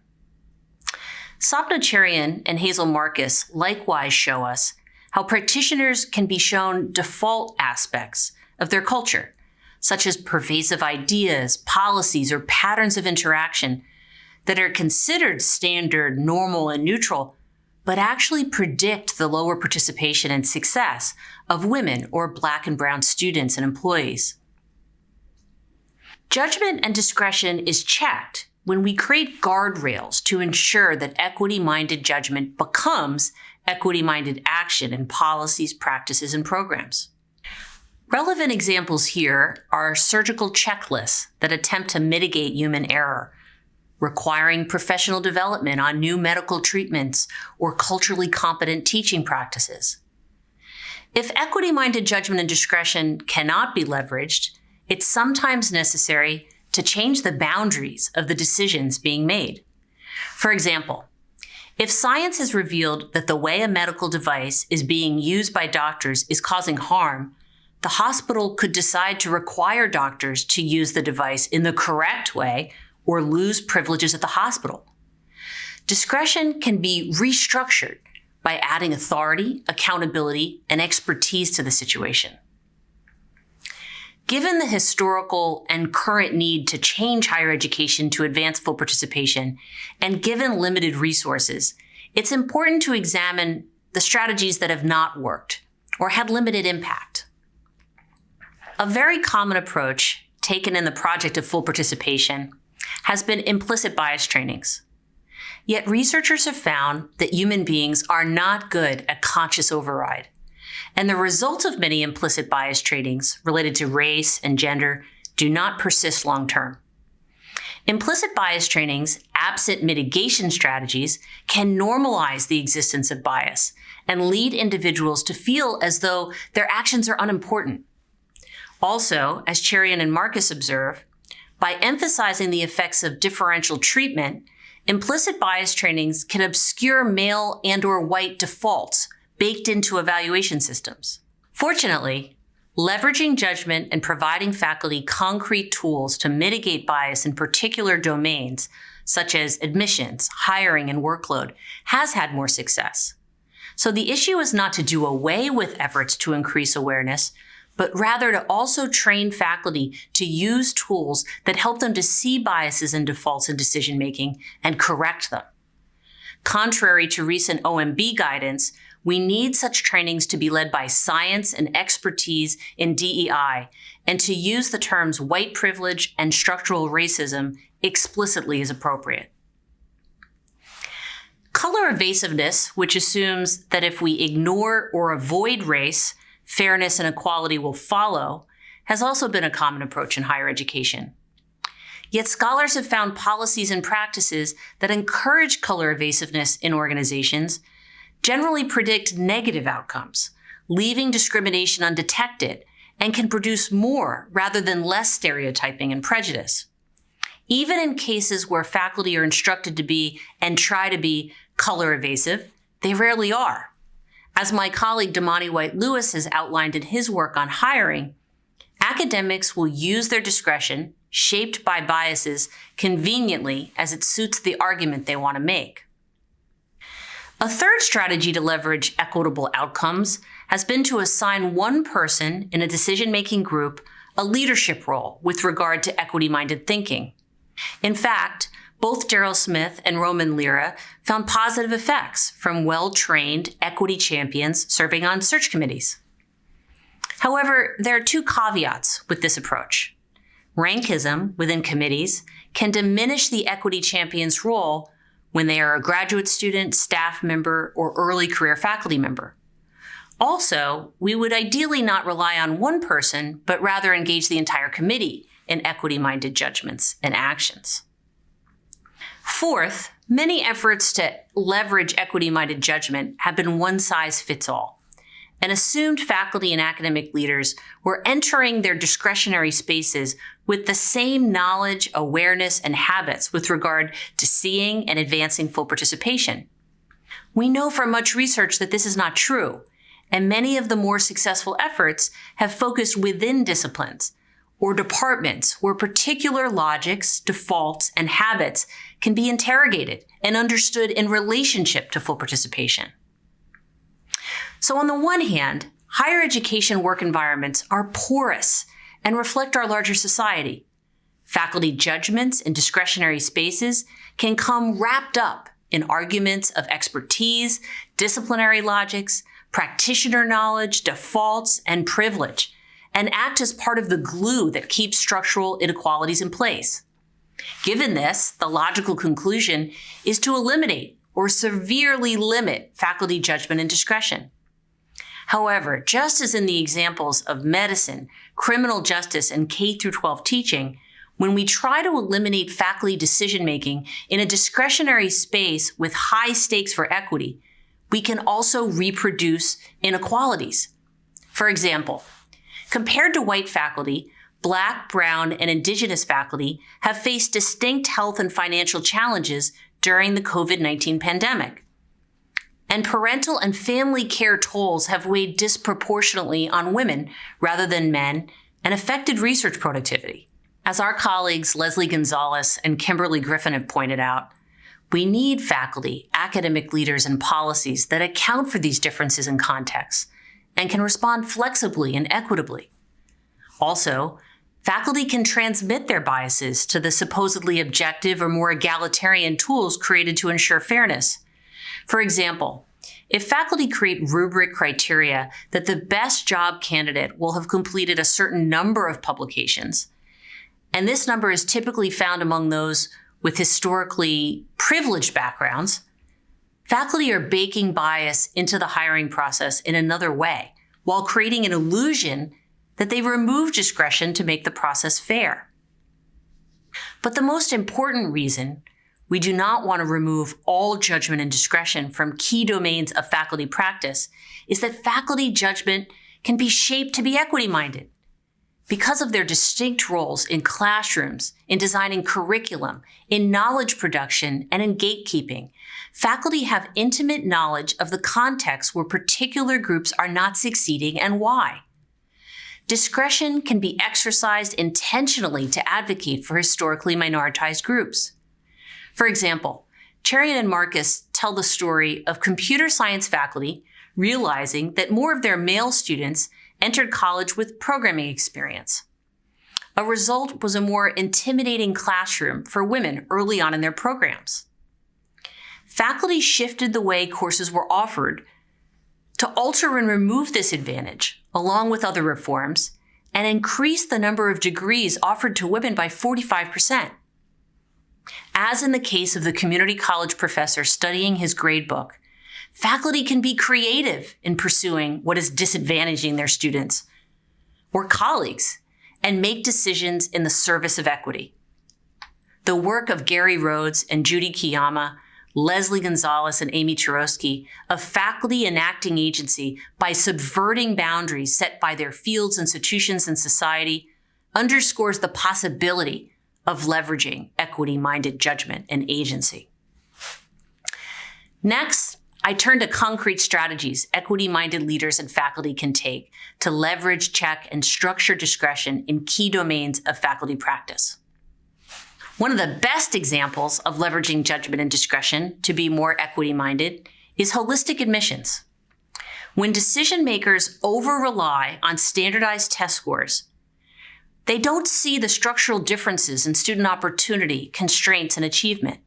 Sapna Cherian and Hazel Marcus likewise show us how practitioners can be shown default aspects of their culture, such as pervasive ideas, policies, or patterns of interaction that are considered standard, normal, and neutral, but actually predict the lower participation and success of women or Black and brown students and employees. Judgment and discretion is checked when we create guardrails to ensure that equity-minded judgment becomes equity-minded action in policies, practices, and programs. Relevant examples here are surgical checklists that attempt to mitigate human error, requiring professional development on new medical treatments or culturally competent teaching practices. If equity-minded judgment and discretion cannot be leveraged, it's sometimes necessary to change the boundaries of the decisions being made. For example, if science has revealed that the way a medical device is being used by doctors is causing harm, the hospital could decide to require doctors to use the device in the correct way or lose privileges at the hospital. Discretion can be restructured by adding authority, accountability, and expertise to the situation. Given the historical and current need to change higher education to advance full participation, and given limited resources, it's important to examine the strategies that have not worked or had limited impact. A very common approach taken in the project of full participation has been implicit bias trainings. Yet researchers have found that human beings are not good at conscious override. And the results of many implicit bias trainings related to race and gender do not persist long term. Implicit bias trainings, absent mitigation strategies, can normalize the existence of bias and lead individuals to feel as though their actions are unimportant. Also, as KerryAnn and Marcus observe, by emphasizing the effects of differential treatment, implicit bias trainings can obscure male and/or white defaults baked into evaluation systems. Fortunately, leveraging judgment and providing faculty concrete tools to mitigate bias in particular domains, such as admissions, hiring, and workload, has had more success. So the issue is not to do away with efforts to increase awareness, but rather to also train faculty to use tools that help them to see biases and defaults in decision-making and correct them. Contrary to recent OMB guidance, we need such trainings to be led by science and expertise in DEI, and to use the terms white privilege and structural racism explicitly as appropriate. Color evasiveness, which assumes that if we ignore or avoid race, fairness and equality will follow, has also been a common approach in higher education. Yet scholars have found policies and practices that encourage color evasiveness in organizations generally predict negative outcomes, leaving discrimination undetected, and can produce more rather than less stereotyping and prejudice. Even in cases where faculty are instructed to be and try to be color evasive, they rarely are. As my colleague Damani White-Lewis has outlined in his work on hiring, academics will use their discretion, shaped by biases, conveniently as it suits the argument they want to make. A third strategy to leverage equitable outcomes has been to assign one person in a decision-making group a leadership role with regard to equity-minded thinking. In fact, both Daryl Smith and Roman Lira found positive effects from well-trained equity champions serving on search committees. However, there are two caveats with this approach. Rankism within committees can diminish the equity champion's role when they are a graduate student, staff member, or early career faculty member. Also, we would ideally not rely on one person, but rather engage the entire committee in equity-minded judgments and actions. Fourth, many efforts to leverage equity-minded judgment have been one-size-fits-all, and assumed faculty and academic leaders were entering their discretionary spaces with the same knowledge, awareness, and habits with regard to seeing and advancing full participation. We know from much research that this is not true, and many of the more successful efforts have focused within disciplines or departments where particular logics, defaults, and habits can be interrogated and understood in relationship to full participation. So on the one hand, higher education work environments are porous and reflect our larger society. Faculty judgments in discretionary spaces can come wrapped up in arguments of expertise, disciplinary logics, practitioner knowledge, defaults, and privilege, and act as part of the glue that keeps structural inequalities in place. Given this, the logical conclusion is to eliminate or severely limit faculty judgment and discretion. However, just as in the examples of medicine, criminal justice, and K-12 teaching, when we try to eliminate faculty decision-making in a discretionary space with high stakes for equity, we can also reproduce inequalities. For example, compared to white faculty, Black, Brown, and Indigenous faculty have faced distinct health and financial challenges during the COVID-19 pandemic. And parental and family care tolls have weighed disproportionately on women rather than men and affected research productivity. As our colleagues Leslie Gonzalez and Kimberly Griffin have pointed out, we need faculty, academic leaders, and policies that account for these differences in contexts and can respond flexibly and equitably. Also, faculty can transmit their biases to the supposedly objective or more egalitarian tools created to ensure fairness. For example, if faculty create rubric criteria that the best job candidate will have completed a certain number of publications, and this number is typically found among those with historically privileged backgrounds, faculty are baking bias into the hiring process in another way, while creating an illusion that they remove discretion to make the process fair. But the most important reason we do not want to remove all judgment and discretion from key domains of faculty practice is that faculty judgment can be shaped to be equity-minded. Because of their distinct roles in classrooms, in designing curriculum, in knowledge production, and in gatekeeping, faculty have intimate knowledge of the context where particular groups are not succeeding and why. Discretion can be exercised intentionally to advocate for historically minoritized groups. For example, Cherian and Marcus tell the story of computer science faculty realizing that more of their male students entered college with programming experience. A result was a more intimidating classroom for women early on in their programs. Faculty shifted the way courses were offered to alter and remove this advantage, along with other reforms, and increase the number of degrees offered to women by 45%. As in the case of the community college professor studying his gradebook, faculty can be creative in pursuing what is disadvantaging their students or colleagues and make decisions in the service of equity. The work of Gary Rhodes and Judy Kiyama, Leslie Gonzalez and Amy Churosky of faculty enacting agency by subverting boundaries set by their fields, institutions, and society underscores the possibility of leveraging equity-minded judgment and agency. Next, I turn to concrete strategies equity-minded leaders and faculty can take to leverage, check, and structure discretion in key domains of faculty practice. One of the best examples of leveraging judgment and discretion to be more equity-minded is holistic admissions. When decision makers over-rely on standardized test scores, they don't see the structural differences in student opportunity, constraints, and achievement.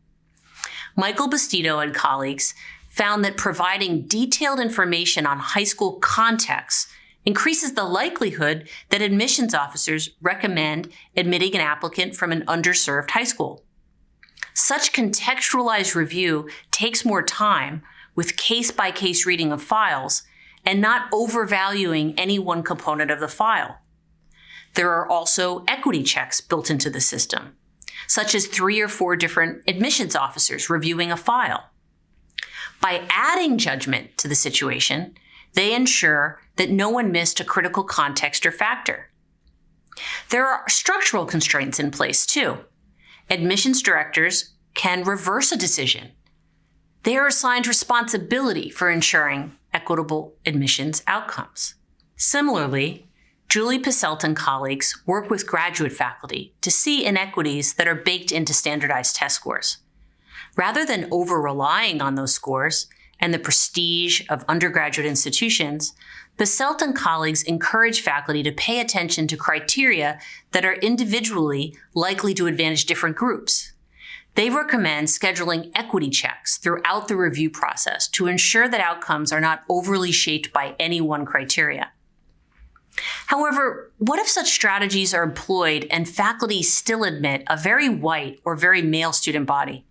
Michael Bastido and colleagues found that providing detailed information on high school contexts increases the likelihood that admissions officers recommend admitting an applicant from an underserved high school. Such contextualized review takes more time with case-by-case reading of files and not overvaluing any one component of the file. There are also equity checks built into the system, such as 3 or 4 different admissions officers reviewing a file. By adding judgment to the situation, they ensure that no one missed a critical context or factor. There are structural constraints in place too. Admissions directors can reverse a decision. They are assigned responsibility for ensuring equitable admissions outcomes. Similarly, Julie Passelt and colleagues work with graduate faculty to see inequities that are baked into standardized test scores. Rather than over-relying on those scores and the prestige of undergraduate institutions, Baselt and colleagues encourage faculty to pay attention to criteria that are individually likely to advantage different groups. They recommend scheduling equity checks throughout the review process to ensure that outcomes are not overly shaped by any one criteria. However, what if such strategies are employed and faculty still admit a very white or very male student body?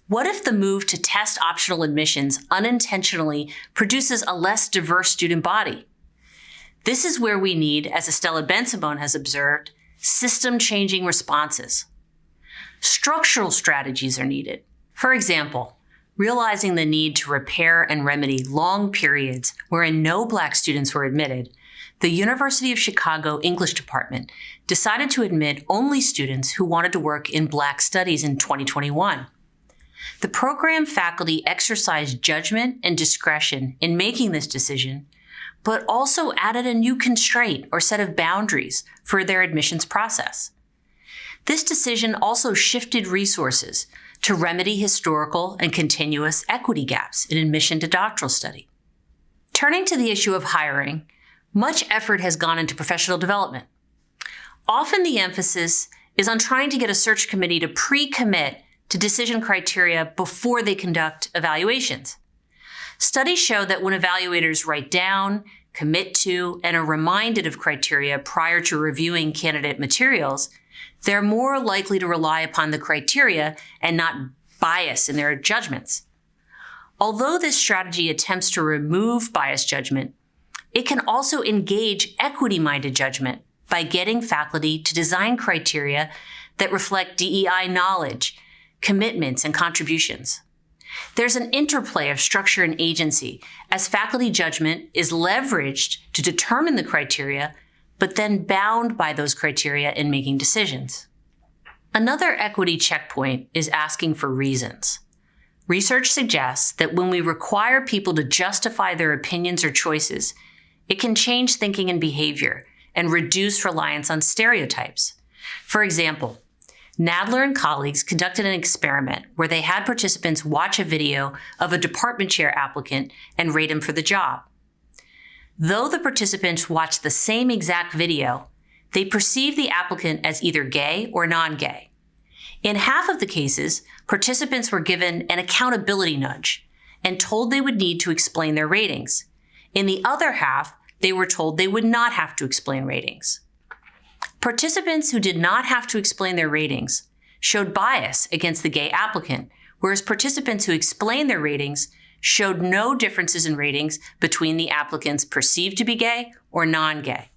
What if the move to test optional admissions unintentionally produces a less diverse student body? This is where we need, as Estella Ben-Simon has observed, system-changing responses. Structural strategies are needed. For example, realizing the need to repair and remedy long periods wherein no Black students were admitted, the University of Chicago English Department decided to admit only students who wanted to work in Black studies in 2021. The program faculty exercised judgment and discretion in making this decision, but also added a new constraint or set of boundaries for their admissions process. This decision also shifted resources to remedy historical and continuous equity gaps in admission to doctoral study. Turning to the issue of hiring, much effort has gone into professional development. Often the emphasis is on trying to get a search committee to pre-commit to decision criteria before they conduct evaluations. Studies show that when evaluators write down, commit to, and are reminded of criteria prior to reviewing candidate materials, they're more likely to rely upon the criteria and not bias in their judgments. Although this strategy attempts to remove biased judgment, it can also engage equity-minded judgment by getting faculty to design criteria that reflect DEI knowledge, commitments, and contributions. There's an interplay of structure and agency as faculty judgment is leveraged to determine the criteria, but then bound by those criteria in making decisions. Another equity checkpoint is asking for reasons. Research suggests that when we require people to justify their opinions or choices, it can change thinking and behavior and reduce reliance on stereotypes. For example, Nadler and colleagues conducted an experiment where they had participants watch a video of a department chair applicant and rate him for the job. Though the participants watched the same exact video, they perceived the applicant as either gay or non-gay. In half of the cases, participants were given an accountability nudge and told they would need to explain their ratings. In the other half, they were told they would not have to explain ratings. Participants who did not have to explain their ratings showed bias against the gay applicant, whereas participants who explained their ratings showed no differences in ratings between the applicants perceived to be gay or non-gay.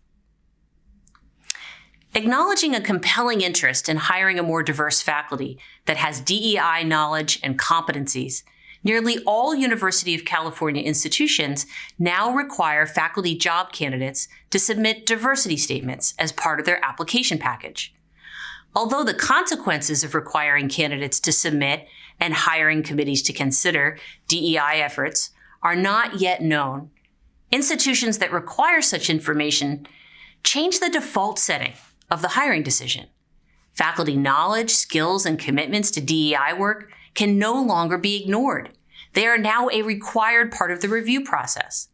Acknowledging a compelling interest in hiring a more diverse faculty that has DEI knowledge and competencies, nearly all University of California institutions now require faculty job candidates to submit diversity statements as part of their application package. Although the consequences of requiring candidates to submit and hiring committees to consider DEI efforts are not yet known, institutions that require such information change the default setting of the hiring decision. Faculty knowledge, skills, and commitments to DEI work can no longer be ignored. They are now a required part of the review process.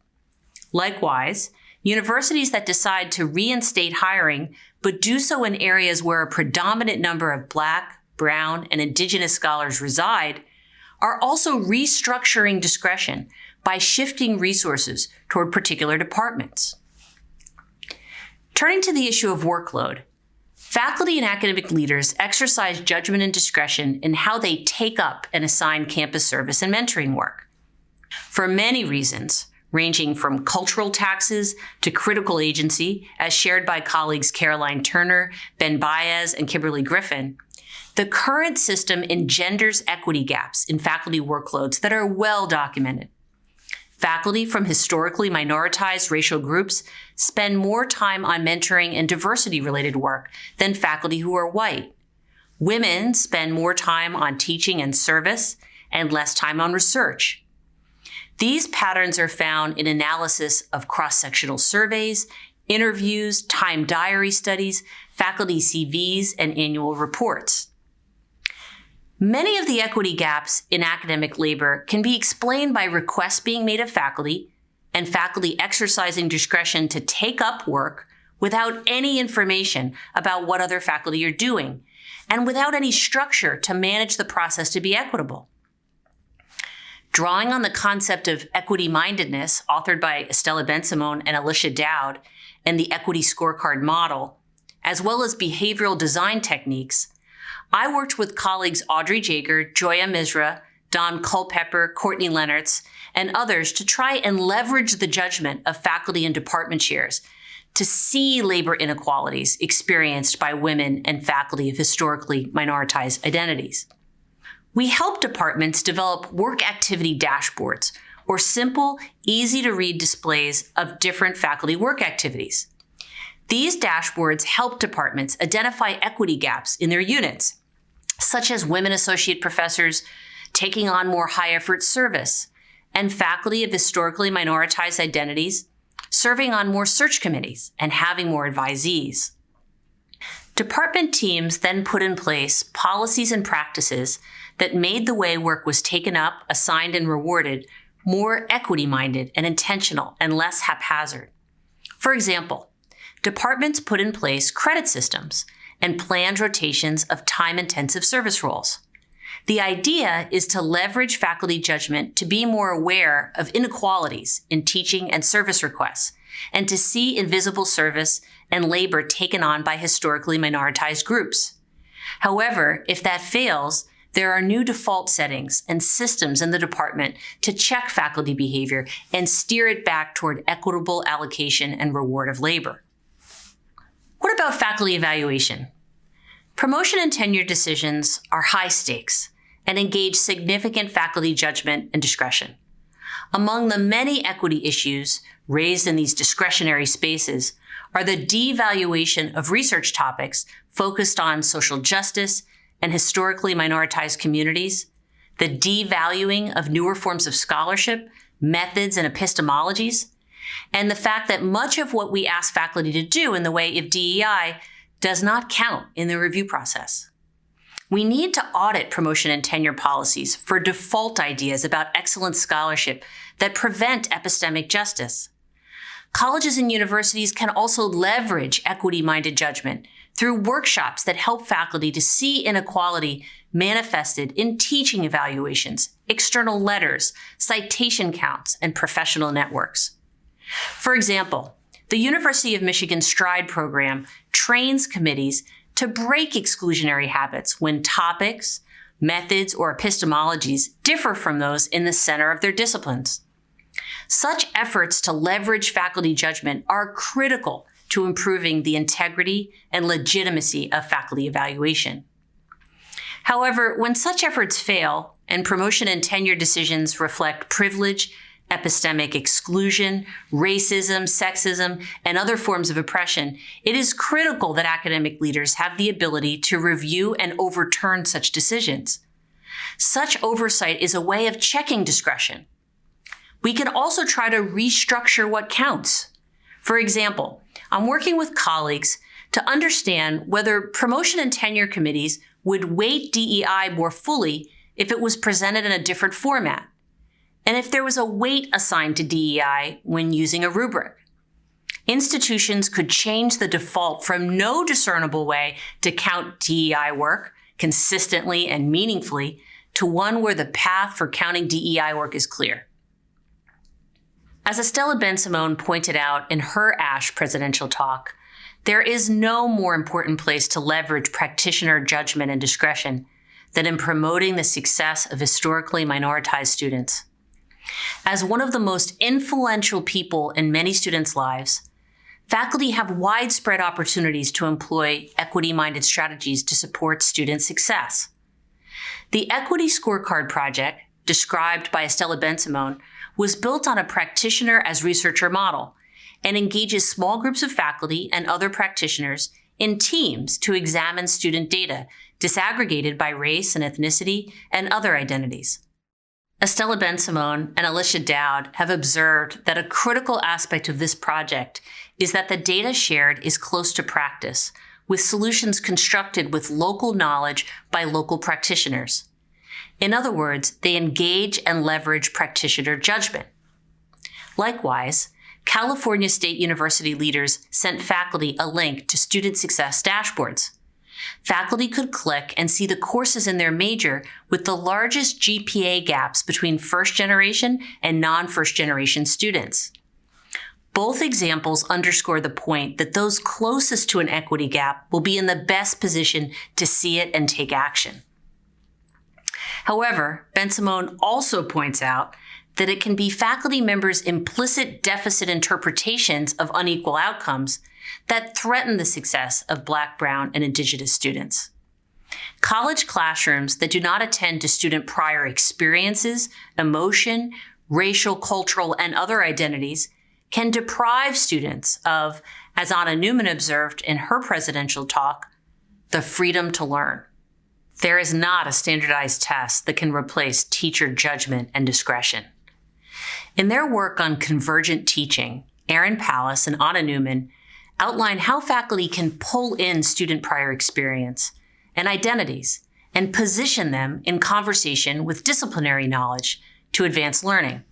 Likewise, universities that decide to reinstate hiring, but do so in areas where a predominant number of Black, Brown, and Indigenous scholars reside, are also restructuring discretion by shifting resources toward particular departments. Turning to the issue of workload, faculty and academic leaders exercise judgment and discretion in how they take up and assign campus service and mentoring work. For many reasons, ranging from cultural taxes to critical agency, as shared by colleagues Caroline Turner, Ben Baez, and Kimberly Griffin, the current system engenders equity gaps in faculty workloads that are well documented. Faculty from historically minoritized racial groups spend more time on mentoring and diversity-related work than faculty who are white. Women spend more time on teaching and service and less time on research. These patterns are found in analysis of cross-sectional surveys, interviews, time diary studies, faculty CVs, and annual reports. Many of the equity gaps in academic labor can be explained by requests being made of faculty and faculty exercising discretion to take up work without any information about what other faculty are doing and without any structure to manage the process to be equitable. Drawing on the concept of equity-mindedness authored by Estella Ben-Simon and Alicia Dowd and the equity scorecard model, as well as behavioral design techniques, I worked with colleagues Audrey Jager, Joya Misra, Don Culpepper, Courtney Lennertz, and others to try and leverage the judgment of faculty and department chairs to see labor inequalities experienced by women and faculty of historically minoritized identities. We help departments develop work activity dashboards or simple, easy-to-read displays of different faculty work activities. These dashboards help departments identify equity gaps in their units, such as women associate professors taking on more high-effort service and faculty of historically minoritized identities serving on more search committees and having more advisees. Department teams then put in place policies and practices that made the way work was taken up, assigned, and rewarded more equity-minded and intentional and less haphazard. For example, departments put in place credit systems and planned rotations of time-intensive service roles. The idea is to leverage faculty judgment to be more aware of inequalities in teaching and service requests, and to see invisible service and labor taken on by historically minoritized groups. However, if that fails, there are new default settings and systems in the department to check faculty behavior and steer it back toward equitable allocation and reward of labor. What about faculty evaluation? Promotion and tenure decisions are high stakes and engage significant faculty judgment and discretion. Among the many equity issues raised in these discretionary spaces are the devaluation of research topics focused on social justice and historically minoritized communities, the devaluing of newer forms of scholarship, methods, and epistemologies, and the fact that much of what we ask faculty to do in the way of DEI does not count in the review process. We need to audit promotion and tenure policies for default ideas about excellent scholarship that prevent epistemic justice. Colleges and universities can also leverage equity-minded judgment through workshops that help faculty to see inequality manifested in teaching evaluations, external letters, citation counts, and professional networks. For example, the University of Michigan STRIDE program trains committees to break exclusionary habits when topics, methods, or epistemologies differ from those in the center of their disciplines. Such efforts to leverage faculty judgment are critical to improving the integrity and legitimacy of faculty evaluation. However, when such efforts fail and promotion and tenure decisions reflect privilege, epistemic exclusion, racism, sexism, and other forms of oppression, it is critical that academic leaders have the ability to review and overturn such decisions. Such oversight is a way of checking discretion. We can also try to restructure what counts. For example, I'm working with colleagues to understand whether promotion and tenure committees would weight DEI more fully if it was presented in a different format, and if there was a weight assigned to DEI when using a rubric. Institutions could change the default from no discernible way to count DEI work consistently and meaningfully to one where the path for counting DEI work is clear. As Estella Ben-Simon pointed out in her ASHE presidential talk, there is no more important place to leverage practitioner judgment and discretion than in promoting the success of historically minoritized students. As one of the most influential people in many students' lives, faculty have widespread opportunities to employ equity-minded strategies to support student success. The Equity Scorecard Project, described by Estella Ben-Simon, was built on a practitioner as researcher model and engages small groups of faculty and other practitioners in teams to examine student data disaggregated by race and ethnicity and other identities. Estella Ben-Simon and Alicia Dowd have observed that a critical aspect of this project is that the data shared is close to practice, with solutions constructed with local knowledge by local practitioners. In other words, they engage and leverage practitioner judgment. Likewise, California State University leaders sent faculty a link to student success dashboards. Faculty could click and see the courses in their major with the largest GPA gaps between first-generation and non-first-generation students. Both examples underscore the point that those closest to an equity gap will be in the best position to see it and take action. However, Ben-Simone also points out that it can be faculty members' implicit deficit interpretations of unequal outcomes that threaten the success of Black, Brown, and Indigenous students. College classrooms that do not attend to student prior experiences, emotion, racial, cultural, and other identities can deprive students of, as Anna Newman observed in her presidential talk, the freedom to learn. There is not a standardized test that can replace teacher judgment and discretion. In their work on convergent teaching, Aaron Pallas and Anna Newman outline how faculty can pull in student prior experience and identities and position them in conversation with disciplinary knowledge to advance learning.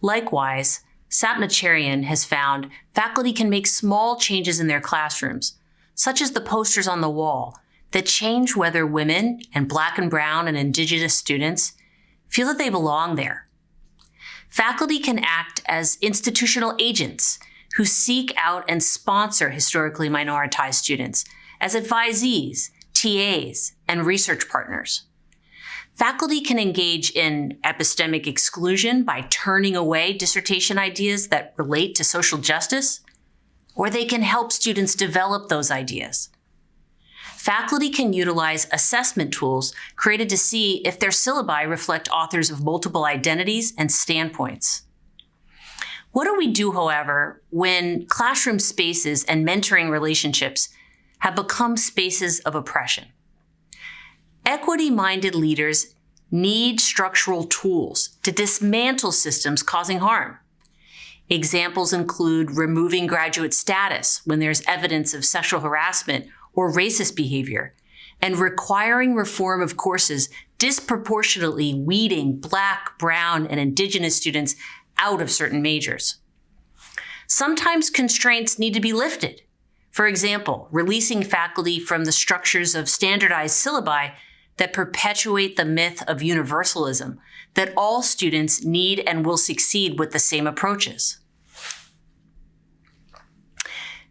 Likewise, KerryAnn has found faculty can make small changes in their classrooms, such as the posters on the wall, that change whether women and Black and Brown and Indigenous students feel that they belong there. Faculty can act as institutional agents who seek out and sponsor historically minoritized students as advisees, TAs, and research partners. Faculty can engage in epistemic exclusion by turning away dissertation ideas that relate to social justice, or they can help students develop those ideas. Faculty can utilize assessment tools created to see if their syllabi reflect authors of multiple identities and standpoints. What do we do, however, when classroom spaces and mentoring relationships have become spaces of oppression? Equity-minded leaders need structural tools to dismantle systems causing harm. Examples include removing graduate status when there's evidence of sexual harassment or racist behavior, and requiring reform of courses disproportionately weeding Black, Brown, and Indigenous students out of certain majors. Sometimes constraints need to be lifted. For example, releasing faculty from the structures of standardized syllabi that perpetuate the myth of universalism, that all students need and will succeed with the same approaches.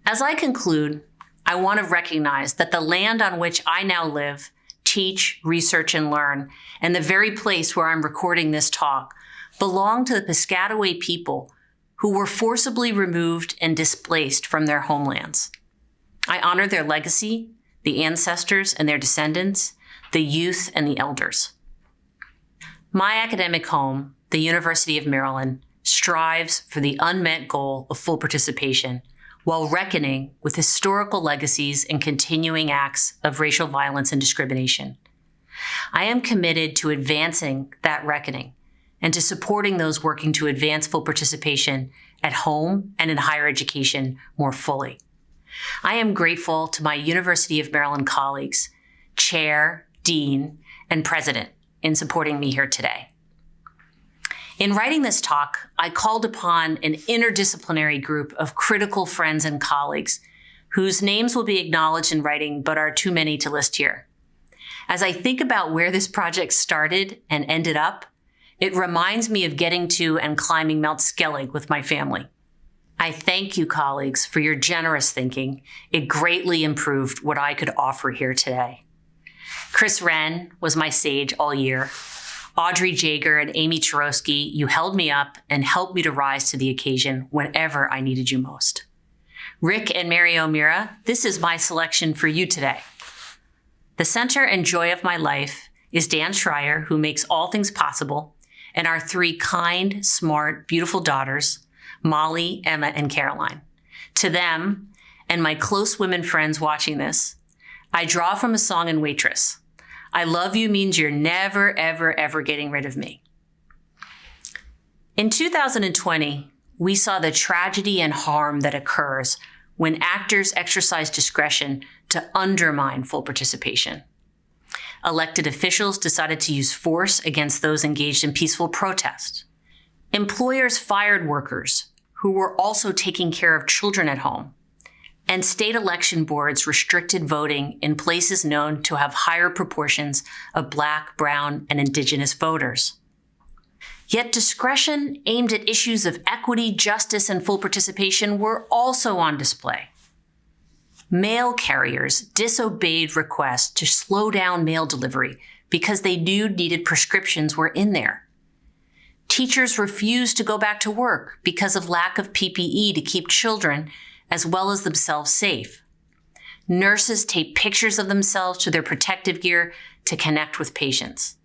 As I conclude, I want to recognize that the land on which I now live, teach, research, and learn, and the very place where I'm recording this talk belong to the Piscataway people who were forcibly removed and displaced from their homelands. I honor their legacy, the ancestors and their descendants, the youth and the elders. My academic home, the University of Maryland, strives for the unmet goal of full participation while reckoning with historical legacies and continuing acts of racial violence and discrimination. I am committed to advancing that reckoning and to supporting those working to advance full participation at home and in higher education more fully. I am grateful to my University of Maryland colleagues, chair, dean, and president in supporting me here today. In writing this talk, I called upon an interdisciplinary group of critical friends and colleagues whose names will be acknowledged in writing but are too many to list here. As I think about where this project started and ended up, it reminds me of getting to and climbing Mount Skellig with my family. I thank you, colleagues, for your generous thinking. It greatly improved what I could offer here today. Chris Wren was my sage all year. Audrey Jager and Amy Chorosky, you held me up and helped me to rise to the occasion whenever I needed you most. Rick and Mary O'Meara, this is my selection for you today. The center and joy of my life is Dan Schreier, who makes all things possible, and our three kind, smart, beautiful daughters, Molly, Emma, and Caroline. To them, and my close women friends watching this, I draw from a song in Waitress. I love you means you're never, ever, ever getting rid of me. In 2020, we saw the tragedy and harm that occurs when actors exercise discretion to undermine full participation. Elected officials decided to use force against those engaged in peaceful protest. Employers fired workers who were also taking care of children at home. And state election boards restricted voting in places known to have higher proportions of Black, Brown, and Indigenous voters. Yet discretion aimed at issues of equity, justice, and full participation were also on display. Mail carriers disobeyed requests to slow down mail delivery because they knew needed prescriptions were in there. Teachers refused to go back to work because of lack of PPE to keep children as well as themselves safe. Nurses taped pictures of themselves to their protective gear to connect with patients.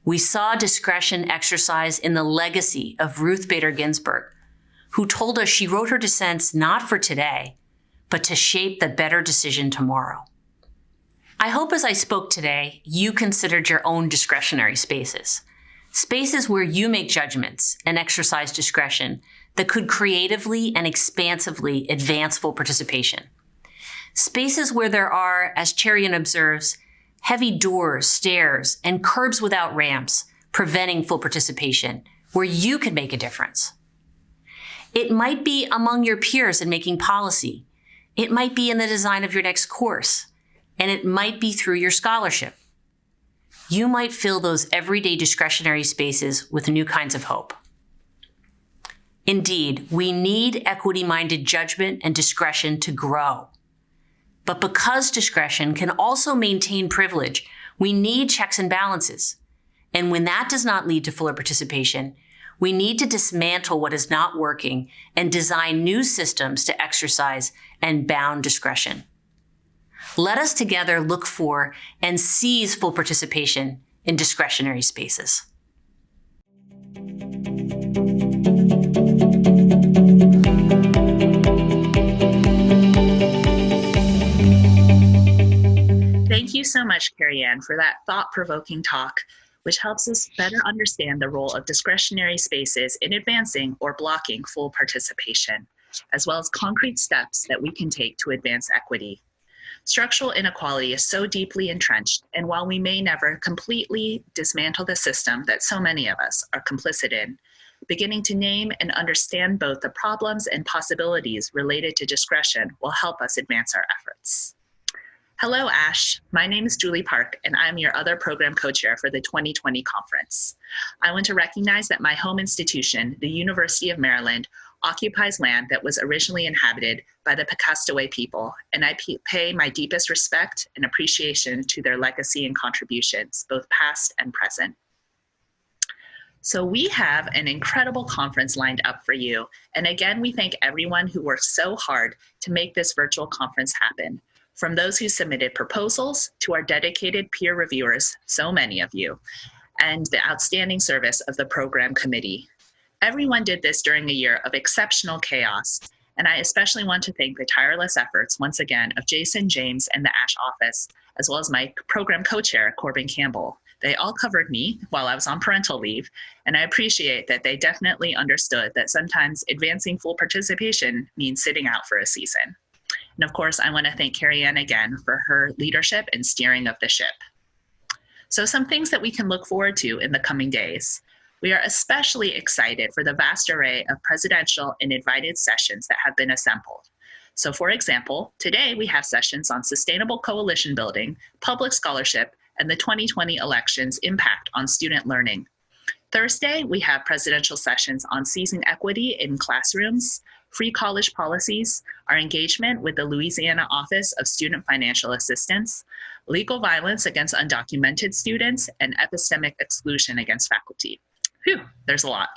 We saw discretion exercised in the legacy of Ruth Bader Ginsburg, who told us she wrote her dissents not for today, but to shape the better decision tomorrow. I hope as I spoke today, you considered your own discretionary spaces. Spaces where you make judgments and exercise discretion that could creatively and expansively advance full participation. Spaces where there are, as KerryAnn observes, heavy doors, stairs, and curbs without ramps, preventing full participation, where you can make a difference. It might be among your peers in making policy. It might be in the design of your next course, and it might be through your scholarship. You might fill those everyday discretionary spaces with new kinds of hope. Indeed, we need equity-minded judgment and discretion to grow. But because discretion can also maintain privilege, we need checks and balances. And when that does not lead to fuller participation, we need to dismantle what is not working and design new systems to exercise and bound discretion. Let us together look for and seize full participation in discretionary spaces. Thank you so much, KerryAnn, for that thought-provoking talk, which helps us better understand the role of discretionary spaces in advancing or blocking full participation, as well as concrete steps that we can take to advance equity. Structural inequality is so deeply entrenched, and while we may never completely dismantle the system that so many of us are complicit in, beginning to name and understand both the problems and possibilities related to discretion will help us advance our efforts. Hello, ASHE. My name is Julie Park, and I'm your other program co-chair for the 2020 conference. I want to recognize that my home institution, the University of Maryland, occupies land that was originally inhabited by the Pecastaway people, and I pay my deepest respect and appreciation to their legacy and contributions, both past and present. So we have an incredible conference lined up for you, and again, we thank everyone who worked so hard to make this virtual conference happen. From those who submitted proposals to our dedicated peer reviewers, so many of you, and the outstanding service of the program committee. Everyone did this during a year of exceptional chaos, and I especially want to thank the tireless efforts once again of Jason James and the ASHE office, as well as my program co-chair, Corbin Campbell. They all covered me while I was on parental leave, and I appreciate that they definitely understood that sometimes advancing full participation means sitting out for a season. And of course, I want to thank KerryAnn again for her leadership and steering of the ship. So some things that we can look forward to in the coming days. We are especially excited for the vast array of presidential and invited sessions that have been assembled. So for example, today we have sessions on sustainable coalition building, public scholarship, and the 2020 elections' impact on student learning. Thursday, we have presidential sessions on seizing equity in classrooms, free college policies, our engagement with the Louisiana Office of Student Financial Assistance, legal violence against undocumented students, and epistemic exclusion against faculty. Whew, there's a lot.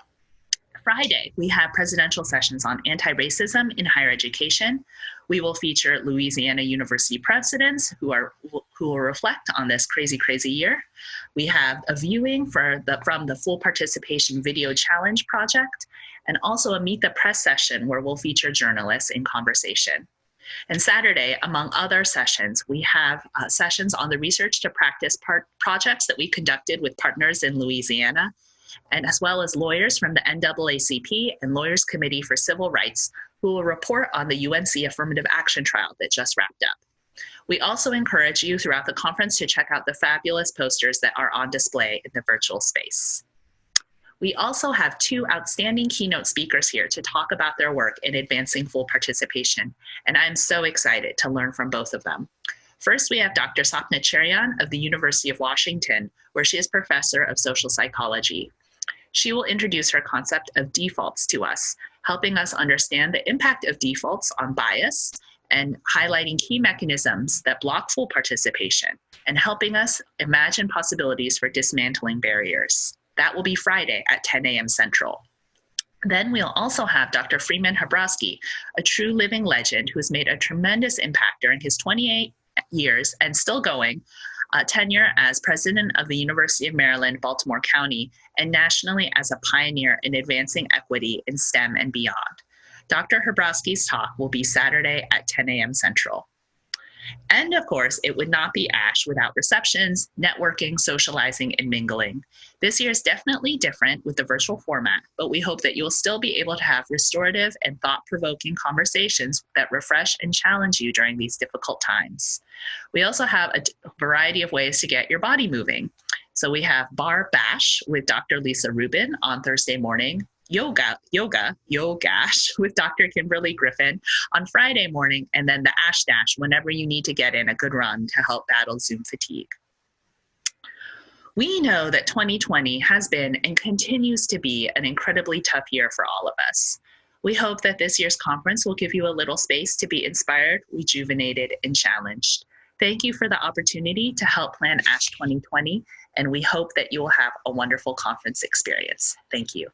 Friday, we have presidential sessions on anti-racism in higher education. We will feature Louisiana University presidents who will reflect on this crazy, crazy year. We have a viewing from the Full Participation Video Challenge project, and also a Meet the Press session where we'll feature journalists in conversation. And Saturday, among other sessions, we have sessions on the research to practice projects that we conducted with partners in Louisiana, and as well as lawyers from the NAACP and Lawyers Committee for Civil Rights, who will report on the UNC affirmative action trial that just wrapped up. We also encourage you throughout the conference to check out the fabulous posters that are on display in the virtual space. We also have 2 outstanding keynote speakers here to talk about their work in advancing full participation, and I'm so excited to learn from both of them. First, we have Dr. Sapna Cherian of the University of Washington, where she is professor of social psychology. She will introduce her concept of defaults to us, helping us understand the impact of defaults on bias and highlighting key mechanisms that block full participation and helping us imagine possibilities for dismantling barriers. That will be Friday at 10 a.m. Central. Then we'll also have Dr. Freeman Habrowski, a true living legend who has made a tremendous impact during his 28 years and still going tenure as president of the University of Maryland, Baltimore County, and nationally as a pioneer in advancing equity in STEM and beyond. Dr. Habrowski's talk will be Saturday at 10 a.m. Central. And of course, it would not be ASHE without receptions, networking, socializing, and mingling. This year is definitely different with the virtual format, but we hope that you'll still be able to have restorative and thought-provoking conversations that refresh and challenge you during these difficult times. We also have a variety of ways to get your body moving. So we have Bar Bash with Dr. Lisa Rubin on Thursday morning, Yogash with Dr. Kimberly Griffin on Friday morning, and then the ASHE Dash whenever you need to get in a good run to help battle Zoom fatigue. We know that 2020 has been and continues to be an incredibly tough year for all of us. We hope that this year's conference will give you a little space to be inspired, rejuvenated, and challenged. Thank you for the opportunity to help plan ASHE 2020, and we hope that you will have a wonderful conference experience. Thank you.